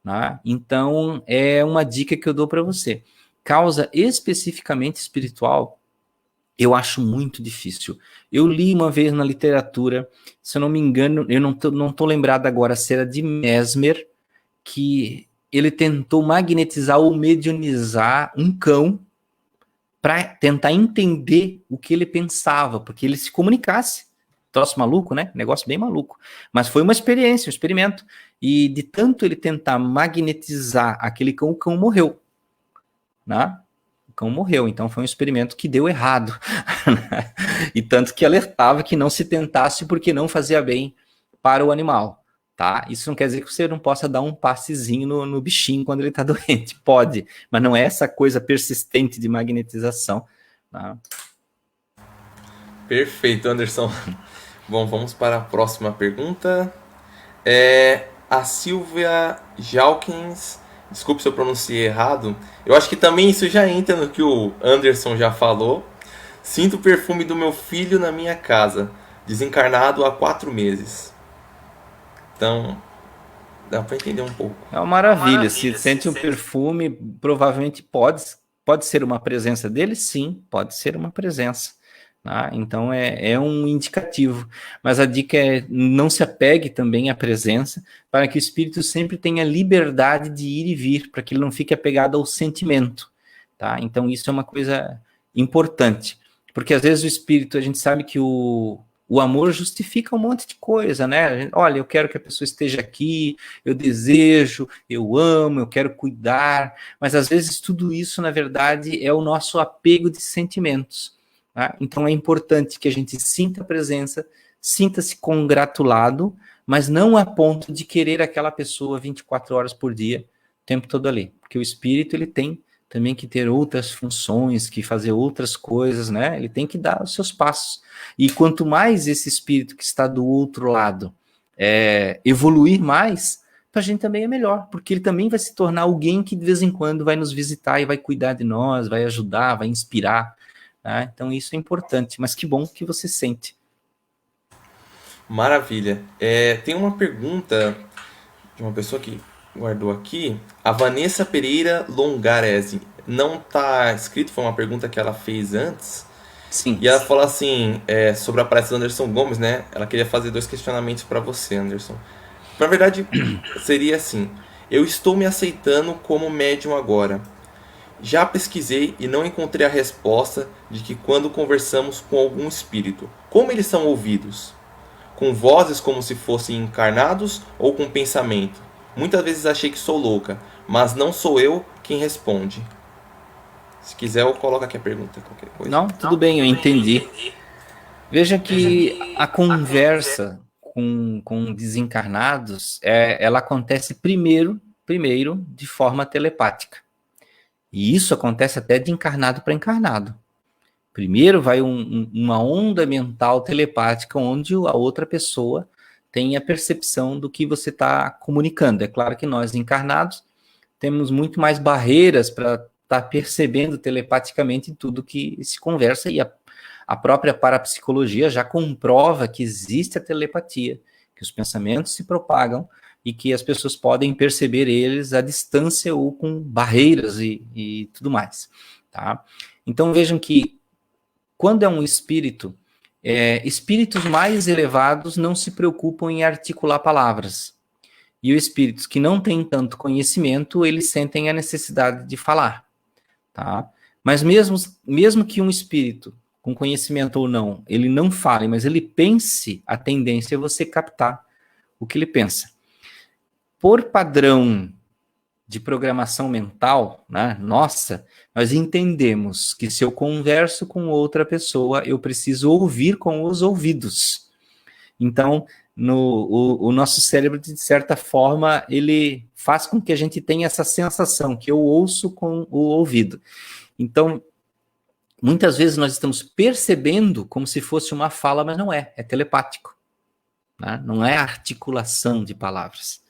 né? Então, é uma dica que eu dou para você. Causa especificamente espiritual, eu acho muito difícil. Eu li uma vez na literatura, se eu não me engano, eu não tô lembrado agora se era de Mesmer, que ele tentou magnetizar ou mediunizar um cão para tentar entender o que ele pensava, porque ele se comunicasse. Troço maluco, né? Negócio bem maluco. Mas foi uma experiência, um experimento. E de tanto ele tentar magnetizar aquele cão, o cão morreu. Né? O cão morreu. Então foi um experimento que deu errado. E tanto que alertava que não se tentasse porque não fazia bem para o animal. Tá? Isso não quer dizer que você não possa dar um passezinho no bichinho quando ele está doente. Pode, mas não é essa coisa persistente de magnetização. Tá? Perfeito, Anderson. Bom, vamos para a próxima pergunta. A Silvia Jalkins, desculpe se eu pronunciei errado. Eu acho que também isso já entra no que o Anderson já falou. Sinto o perfume do meu filho na minha casa, desencarnado há 4 meses. Então, dá para entender um pouco. É uma maravilha. Se sente um perfume, provavelmente pode ser uma presença dele? Sim, pode ser uma presença. Tá? Então é um indicativo. Mas a dica é não se apegue também à presença, para que o espírito sempre tenha liberdade de ir e vir, para que ele não fique apegado ao sentimento. Tá? Então isso é uma coisa importante. Porque às vezes o espírito, a gente sabe que o amor justifica um monte de coisa, né? Olha, eu quero que a pessoa esteja aqui, eu desejo, eu amo, eu quero cuidar, mas às vezes tudo isso, na verdade, é o nosso apego de sentimentos. Tá? Então é importante que a gente sinta a presença, sinta-se congratulado, mas não a ponto de querer aquela pessoa 24 horas por dia, o tempo todo ali. Porque o espírito, ele tem também que ter outras funções, que fazer outras coisas, né? Ele tem que dar os seus passos. E quanto mais esse espírito que está do outro lado evoluir mais, para a gente também é melhor, porque ele também vai se tornar alguém que de vez em quando vai nos visitar e vai cuidar de nós, vai ajudar, vai inspirar. Tá? Então isso é importante, mas que bom que você sente. Maravilha. Tem uma pergunta de uma pessoa que guardou aqui, a Vanessa Pereira Longarese. Não está escrito, foi uma pergunta que ela fez antes. Sim. E ela falou assim, sobre a palestra do Anderson Gomes, né? Ela queria fazer 2 questionamentos para você, Anderson. Na verdade, seria assim: eu estou me aceitando como médium agora. Já pesquisei e não encontrei a resposta de que quando conversamos com algum espírito, como eles são ouvidos? Com vozes como se fossem encarnados ou com pensamento? Muitas vezes achei que sou louca, mas não sou eu quem responde. Se quiser, eu coloco aqui a pergunta, qualquer coisa. Não, tudo bem, eu entendi. Veja que a conversa com desencarnados, ela acontece primeiro de forma telepática. E isso acontece até de encarnado para encarnado. Primeiro vai uma onda mental telepática onde a outra pessoa tem a percepção do que você está comunicando. É claro que nós, encarnados, temos muito mais barreiras para estar percebendo telepaticamente tudo que se conversa, e a própria parapsicologia já comprova que existe a telepatia, que os pensamentos se propagam e que as pessoas podem perceber eles à distância ou com barreiras e tudo mais. Tá? Então vejam que quando é um espírito, espíritos mais elevados não se preocupam em articular palavras. E os espíritos que não têm tanto conhecimento, eles sentem a necessidade de falar. Tá? Mas mesmo que um espírito, com conhecimento ou não, ele não fale, mas ele pense, a tendência é você captar o que ele pensa. Por padrão de programação mental, né, nossa, nós entendemos que se eu converso com outra pessoa, eu preciso ouvir com os ouvidos. Então, o nosso cérebro, de certa forma, ele faz com que a gente tenha essa sensação, que eu ouço com o ouvido. Então, muitas vezes nós estamos percebendo como se fosse uma fala, mas não é telepático. Né? Não é articulação de palavras.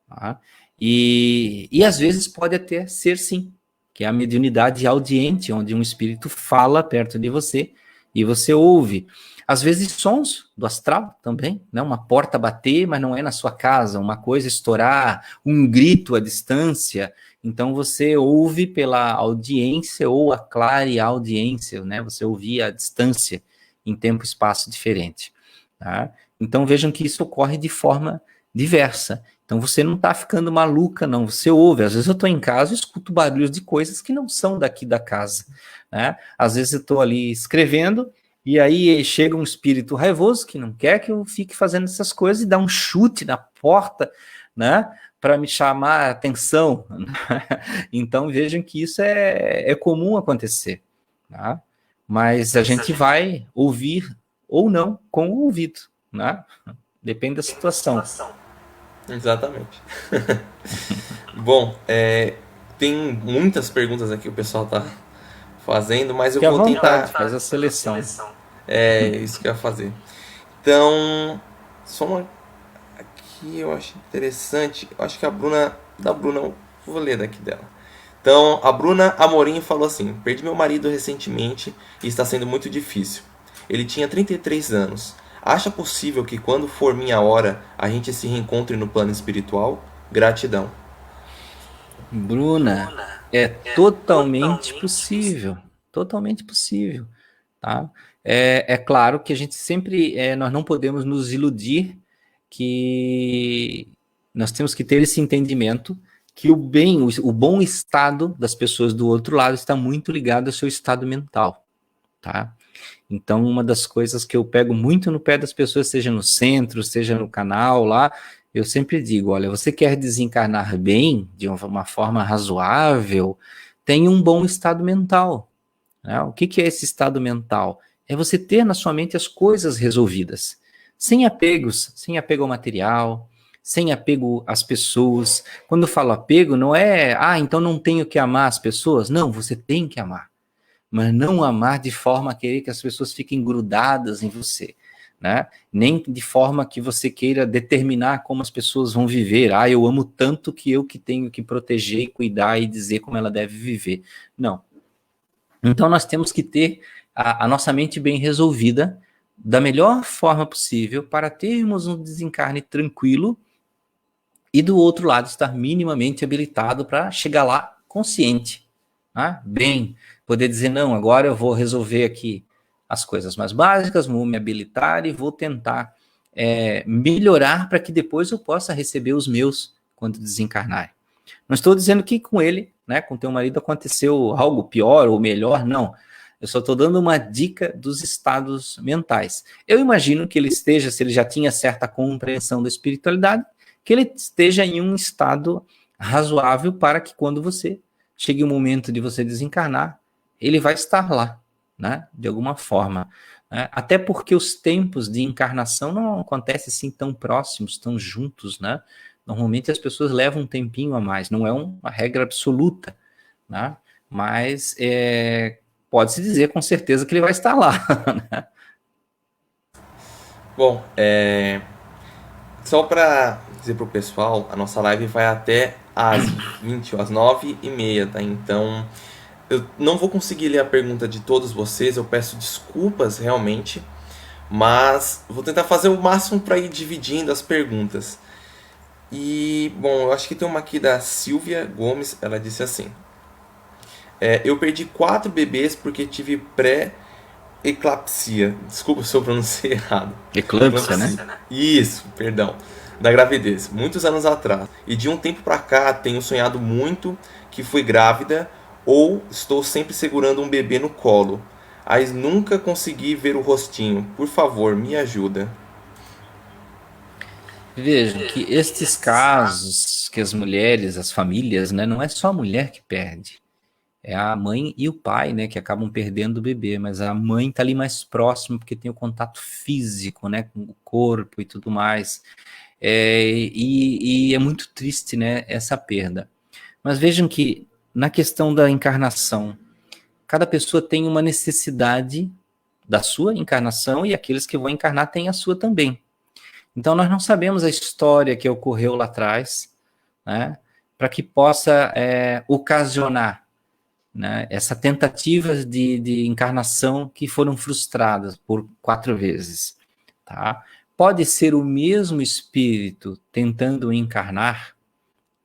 Tá? E às vezes pode até ser sim, que é a mediunidade audiente, onde um espírito fala perto de você e você ouve. Às vezes sons do astral também, né? Uma porta bater, mas não é na sua casa, uma coisa estourar, um grito à distância. Então você ouve pela audiência ou a clareaudiência, né? Você ouvir à distância, em tempo e espaço diferente. Tá? Então vejam que isso ocorre de forma diversa. Então você não está ficando maluca, não. Você ouve. Às vezes eu estou em casa e escuto barulhos de coisas que não são daqui da casa. Né? Às vezes eu estou ali escrevendo e aí chega um espírito raivoso que não quer que eu fique fazendo essas coisas e dá um chute na porta, né? Para me chamar a atenção. Então vejam que isso é comum acontecer. Tá? Mas a gente vai ouvir ou não com o ouvido. Né? Depende da situação. Exatamente. Bom, tem muitas perguntas aqui que o pessoal tá fazendo, mas eu vou tentar... Faz a seleção. É isso que eu ia fazer. Então, só uma aqui eu acho interessante. Eu acho que a Bruna, eu vou ler daqui dela. Então, a Bruna Amorim falou assim: perdi meu marido recentemente e está sendo muito difícil. Ele tinha 33 anos. Acha possível que quando for minha hora a gente se reencontre no plano espiritual? Gratidão. Bruna, é totalmente possível. Totalmente possível. Tá? É claro que a gente sempre, nós não podemos nos iludir que nós temos que ter esse entendimento que o bom estado das pessoas do outro lado está muito ligado ao seu estado mental. Tá? Então, uma das coisas que eu pego muito no pé das pessoas, seja no centro, seja no canal lá, eu sempre digo, olha, você quer desencarnar bem, de uma forma razoável, tenha um bom estado mental. Né? O que é esse estado mental? É você ter na sua mente as coisas resolvidas, sem apegos, sem apego ao material, sem apego às pessoas. Quando eu falo apego, não é, então não tenho que amar as pessoas. Não, você tem que amar. Mas não amar de forma a querer que as pessoas fiquem grudadas em você, né? Nem de forma que você queira determinar como as pessoas vão viver. Eu amo tanto que eu que tenho que proteger e cuidar e dizer como ela deve viver. Não. Então nós temos que ter a nossa mente bem resolvida da melhor forma possível para termos um desencarne tranquilo e do outro lado estar minimamente habilitado para chegar lá consciente, né? Bem, poder dizer, não, agora eu vou resolver aqui as coisas mais básicas, vou me habilitar e vou tentar melhorar para que depois eu possa receber os meus quando desencarnar. Não estou dizendo que com ele, né, com teu marido aconteceu algo pior ou melhor, não. Eu só estou dando uma dica dos estados mentais. Eu imagino que ele esteja, se ele já tinha certa compreensão da espiritualidade, que ele esteja em um estado razoável para que quando você chegue o momento de você desencarnar, ele vai estar lá, né, de alguma forma. Né? Até porque os tempos de encarnação não acontecem assim tão próximos, tão juntos, né? Normalmente as pessoas levam um tempinho a mais, não é uma regra absoluta, né? Mas pode-se dizer com certeza que ele vai estar lá. Né? Bom, só para dizer para o pessoal, a nossa live vai até às 9h30, tá? Então, eu não vou conseguir ler a pergunta de todos vocês, eu peço desculpas realmente, mas vou tentar fazer o máximo para ir dividindo as perguntas. E, bom, eu acho que tem uma aqui da Silvia Gomes, ela disse assim: eu perdi 4 bebês porque tive pré-eclampsia. Desculpa se eu pronunciei errado. Eclâmpsia, né? Isso, perdão. Da gravidez, muitos anos atrás. E de um tempo pra cá tenho sonhado muito que fui grávida Ou estou sempre segurando um bebê no colo, mas nunca consegui ver o rostinho. Por favor, me ajuda. Vejam que estes casos que as mulheres, as famílias, né, não é só a mulher que perde, é a mãe e o pai, né, que acabam perdendo o bebê, mas a mãe está ali mais próximo porque tem o contato físico, né, com o corpo e tudo mais. E é muito triste, né, essa perda. Mas vejam que na questão da encarnação, cada pessoa tem uma necessidade da sua encarnação e aqueles que vão encarnar têm a sua também. Então nós não sabemos a história que ocorreu lá atrás, né, para que possa ocasionar, né, essa tentativa de encarnação que foram frustradas por 4 vezes. Tá? Pode ser o mesmo espírito tentando encarnar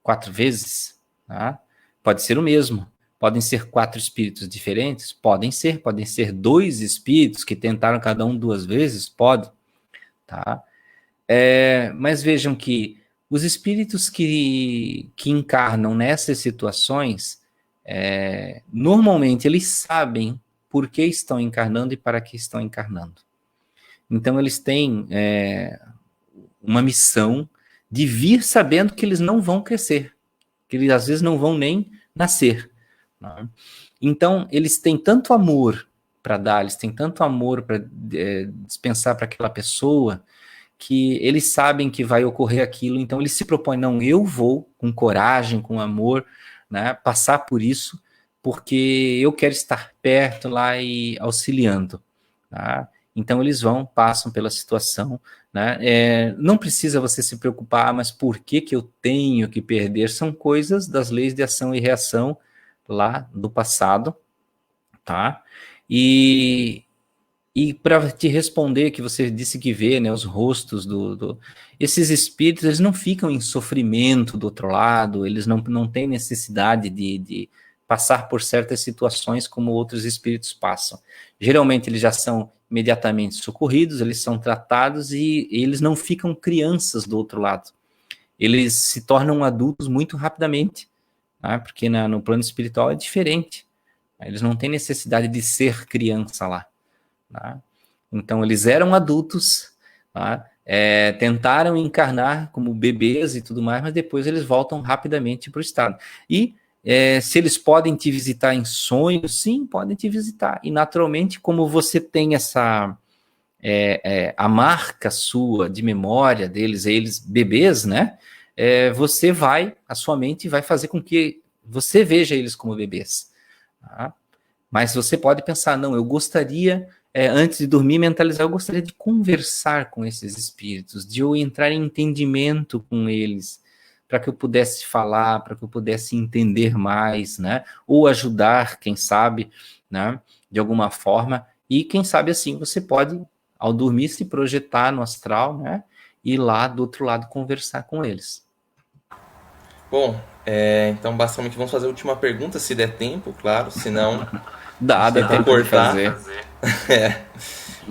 4 vezes, tá? Pode ser o mesmo. Podem ser 4 espíritos diferentes? Podem ser 2 espíritos que tentaram cada um 2 vezes? Pode, tá? Mas vejam que os espíritos que encarnam nessas situações, normalmente eles sabem por que estão encarnando e para que estão encarnando. Então eles têm uma missão de vir sabendo que eles não vão crescer, que eles às vezes não vão nem nascer. Né? Então eles têm tanto amor para dar, eles têm tanto amor para dispensar para aquela pessoa, que eles sabem que vai ocorrer aquilo, então eles se propõem, não, eu vou com coragem, com amor, né, passar por isso, porque eu quero estar perto lá e auxiliando. Tá? Então eles vão, passam pela situação, né? Não precisa você se preocupar, mas por que que eu tenho que perder? São coisas das leis de ação e reação lá do passado, tá? E para te responder, que você disse que vê, né, os rostos esses espíritos, eles não ficam em sofrimento do outro lado, eles não têm necessidade de passar por certas situações como outros espíritos passam. Geralmente eles já são imediatamente socorridos, eles são tratados e eles não ficam crianças do outro lado. Eles se tornam adultos muito rapidamente, né, porque no plano espiritual é diferente. Eles não têm necessidade de ser criança lá. Tá? Então eles eram adultos, tá? Tentaram encarnar como bebês e tudo mais, mas depois eles voltam rapidamente para o estado. E se eles podem te visitar em sonhos, sim, podem te visitar. E naturalmente, como você tem essa a marca sua de memória deles, eles bebês, né? A sua mente vai fazer com que você veja eles como bebês. Tá? Mas você pode pensar, não, eu gostaria, antes de dormir, mentalizar, eu gostaria de conversar com esses espíritos, de eu entrar em entendimento com eles, para que eu pudesse falar, para que eu pudesse entender mais, né? Ou ajudar, quem sabe, né? De alguma forma. E quem sabe assim você pode, ao dormir, se projetar no astral, né? E ir lá do outro lado conversar com eles. Bom, então basicamente vamos fazer a última pergunta, se der tempo, claro, senão a Dá gente tenta tempo de cortar. fazer.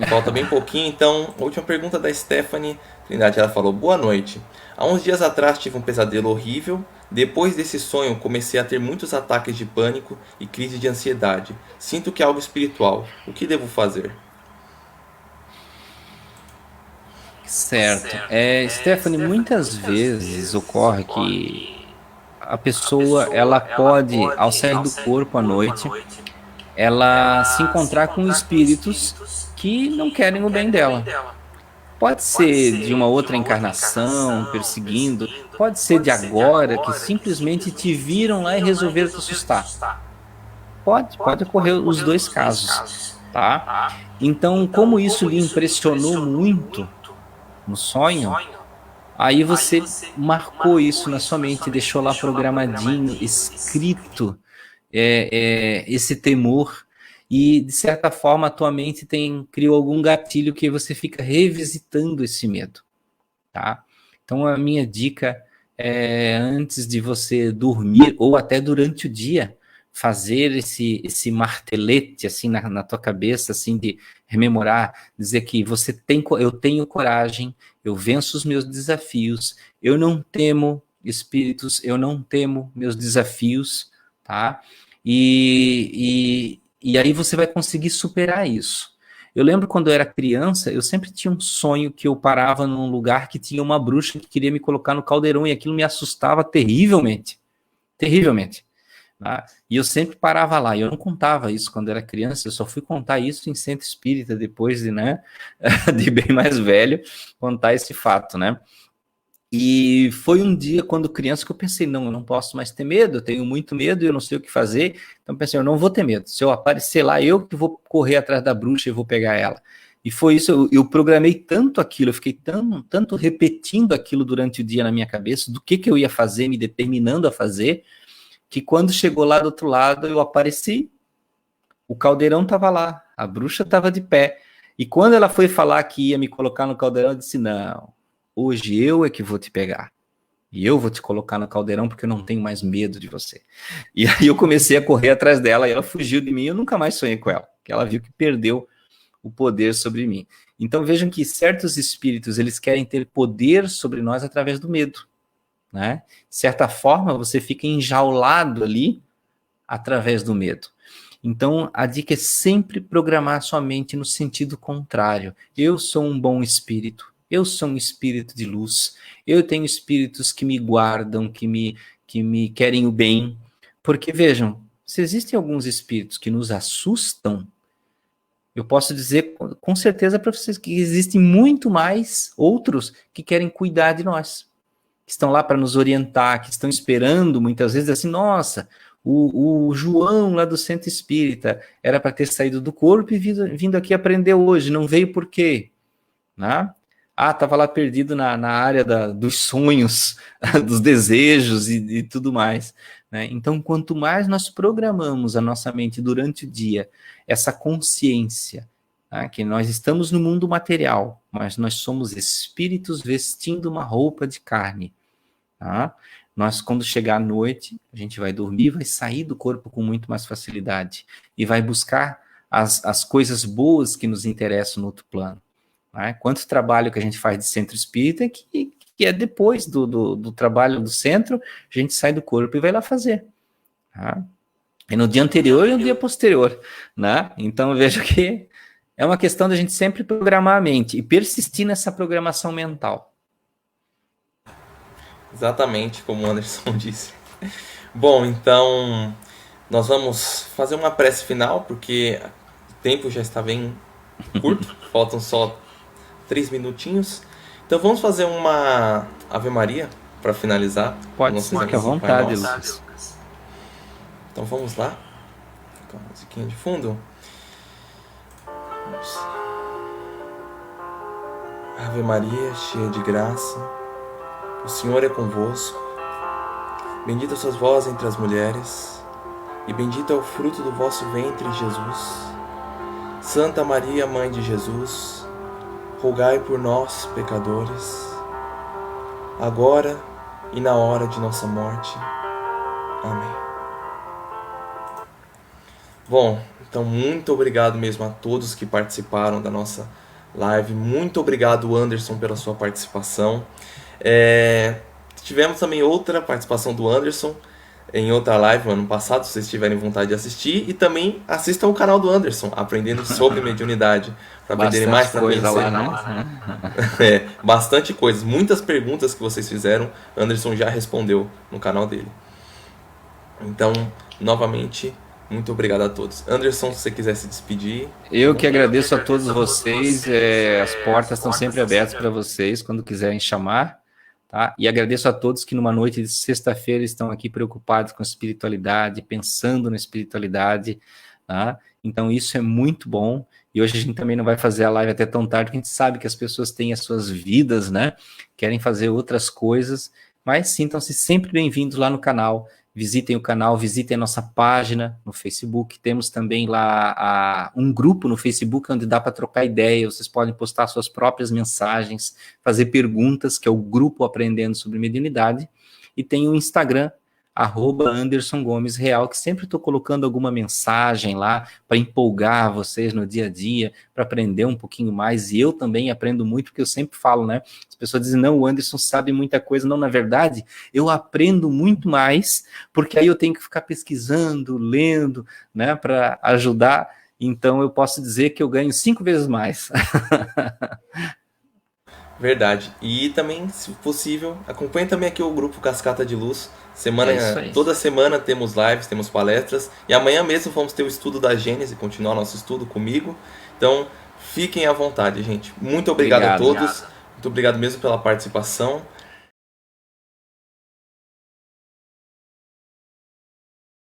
Falta bem pouquinho, então a última pergunta da Stephanie Trindade, ela falou: boa noite. Há uns dias atrás tive um pesadelo horrível. Depois desse sonho comecei a ter muitos ataques de pânico e crise de ansiedade. Sinto que é algo espiritual. O que devo fazer? Certo. Stephanie, muitas vezes ocorre que a pessoa, ela pode, ao sair do corpo à noite, ela se encontrar com espíritos que não querem o bem dela. Pode ser de uma outra encarnação, perseguindo, pode ser de agora, que simplesmente te viram lá e resolveram te assustar. Pode ocorrer os dois casos, tá? Então, como isso lhe impressionou muito no sonho, aí você marcou isso na sua mente, deixou lá programadinho, escrito, esse temor, e de certa forma a tua mente criou algum gatilho que você fica revisitando esse medo, tá? Então a minha dica é, antes de você dormir, ou até durante o dia, fazer esse martelete assim na tua cabeça, assim, de rememorar, dizer que eu tenho coragem, eu venço os meus desafios, eu não temo espíritos, eu não temo meus desafios, tá? E aí você vai conseguir superar isso. Eu lembro quando eu era criança, eu sempre tinha um sonho que eu parava num lugar que tinha uma bruxa que queria me colocar no caldeirão, e aquilo me assustava terrivelmente. Terrivelmente. Tá? E eu sempre parava lá. E eu não contava isso quando era criança, eu só fui contar isso em centro espírita, depois de, né, de bem mais velho, contar esse fato, né? E foi um dia, quando criança, que eu pensei, não, eu não posso mais ter medo, eu tenho muito medo e eu não sei o que fazer. Então eu pensei, eu não vou ter medo. Se eu aparecer lá, eu que vou correr atrás da bruxa e vou pegar ela. E foi isso, eu programei tanto aquilo, eu fiquei tanto repetindo aquilo durante o dia na minha cabeça, do que eu ia fazer, me determinando a fazer, que quando chegou lá do outro lado, eu apareci, o caldeirão estava lá, a bruxa estava de pé. E quando ela foi falar que ia me colocar no caldeirão, eu disse, não, hoje eu é que vou te pegar. E eu vou te colocar no caldeirão porque eu não tenho mais medo de você. E aí eu comecei a correr atrás dela e ela fugiu de mim e eu nunca mais sonhei com ela. Porque ela viu que perdeu o poder sobre mim. Então vejam que certos espíritos, eles querem ter poder sobre nós através do medo. Né? De certa forma, você fica enjaulado ali através do medo. Então, a dica é sempre programar sua mente no sentido contrário. Eu sou um bom espírito. Eu sou um espírito de luz. Eu tenho espíritos que me guardam, que me querem o bem. Porque, vejam, se existem alguns espíritos que nos assustam, eu posso dizer com certeza para vocês que existem muito mais outros que querem cuidar de nós, que estão lá para nos orientar, que estão esperando muitas vezes assim, nossa, o João lá do Centro Espírita era para ter saído do corpo e vindo aqui aprender hoje, não veio por quê? Né? Ah, estava lá perdido na área dos sonhos, dos desejos e tudo mais. Né? Então, quanto mais nós programamos a nossa mente durante o dia, essa consciência, tá? Que nós estamos no mundo material, mas nós somos espíritos vestindo uma roupa de carne. Tá? Nós, quando chegar à noite, a gente vai dormir, vai sair do corpo com muito mais facilidade e vai buscar as coisas boas que nos interessam no outro plano. Né? Quanto trabalho que a gente faz de centro espírita que é depois do trabalho do centro, a gente sai do corpo e vai lá fazer. Tá? É no dia anterior e no dia posterior. Né? Então, veja que é uma questão da gente sempre programar a mente e persistir nessa programação mental. Exatamente como o Anderson disse. Bom, então nós vamos fazer uma prece final, porque o tempo já está bem curto, faltam só 3 minutinhos. Então vamos fazer uma Ave Maria para finalizar. Pode ser, fique à vontade, Lucas. Então vamos lá. Com a musiquinha de fundo. Vamos. Ave Maria, cheia de graça, o Senhor é convosco. Bendita sois vós entre as mulheres, e bendito é o fruto do vosso ventre, Jesus. Santa Maria, Mãe de Jesus, rogai por nós, pecadores, agora e na hora de nossa morte. Amém. Bom, então muito obrigado mesmo a todos que participaram da nossa live. Muito obrigado, Anderson, pela sua participação. Tivemos também outra participação do Anderson em outra live no ano passado, se vocês tiverem vontade de assistir. E também assistam o canal do Anderson, Aprendendo sobre Mediunidade, para aprenderem mais para conhecer. Lá, né? Bastante coisas. Muitas perguntas que vocês fizeram, Anderson já respondeu no canal dele. Então, novamente, muito obrigado a todos. Anderson, se você quiser se despedir. Eu que agradeço a todos vocês. As portas estão sempre abertas para vocês, quando quiserem chamar. Tá? E agradeço a todos que numa noite de sexta-feira estão aqui preocupados com a espiritualidade, pensando na espiritualidade. Tá? Então isso é muito bom. E hoje a gente também não vai fazer a live até tão tarde, porque a gente sabe que as pessoas têm as suas vidas, né? Querem fazer outras coisas, mas sintam-se sempre bem-vindos lá no canal. Visitem o canal, visitem a nossa página no Facebook. Temos também lá um grupo no Facebook onde dá para trocar ideia. Vocês podem postar suas próprias mensagens, fazer perguntas, que é o grupo Aprendendo sobre Mediunidade. E tem o Instagram, @Anderson Gomes Real, que sempre estou colocando alguma mensagem lá para empolgar vocês no dia a dia, para aprender um pouquinho mais, e eu também aprendo muito, porque eu sempre falo, né? As pessoas dizem, não, o Anderson sabe muita coisa. Não, na verdade, eu aprendo muito mais, porque aí eu tenho que ficar pesquisando, lendo, né, para ajudar. Então eu posso dizer que eu ganho 5 vezes mais. Verdade. E também, se possível, acompanhe também aqui o grupo Cascata de Luz. É isso aí. Toda semana temos lives, temos palestras. E amanhã mesmo vamos ter o estudo da Gênese, continuar nosso estudo comigo. Então, fiquem à vontade, gente. Muito obrigado a todos. Muito obrigado mesmo pela participação.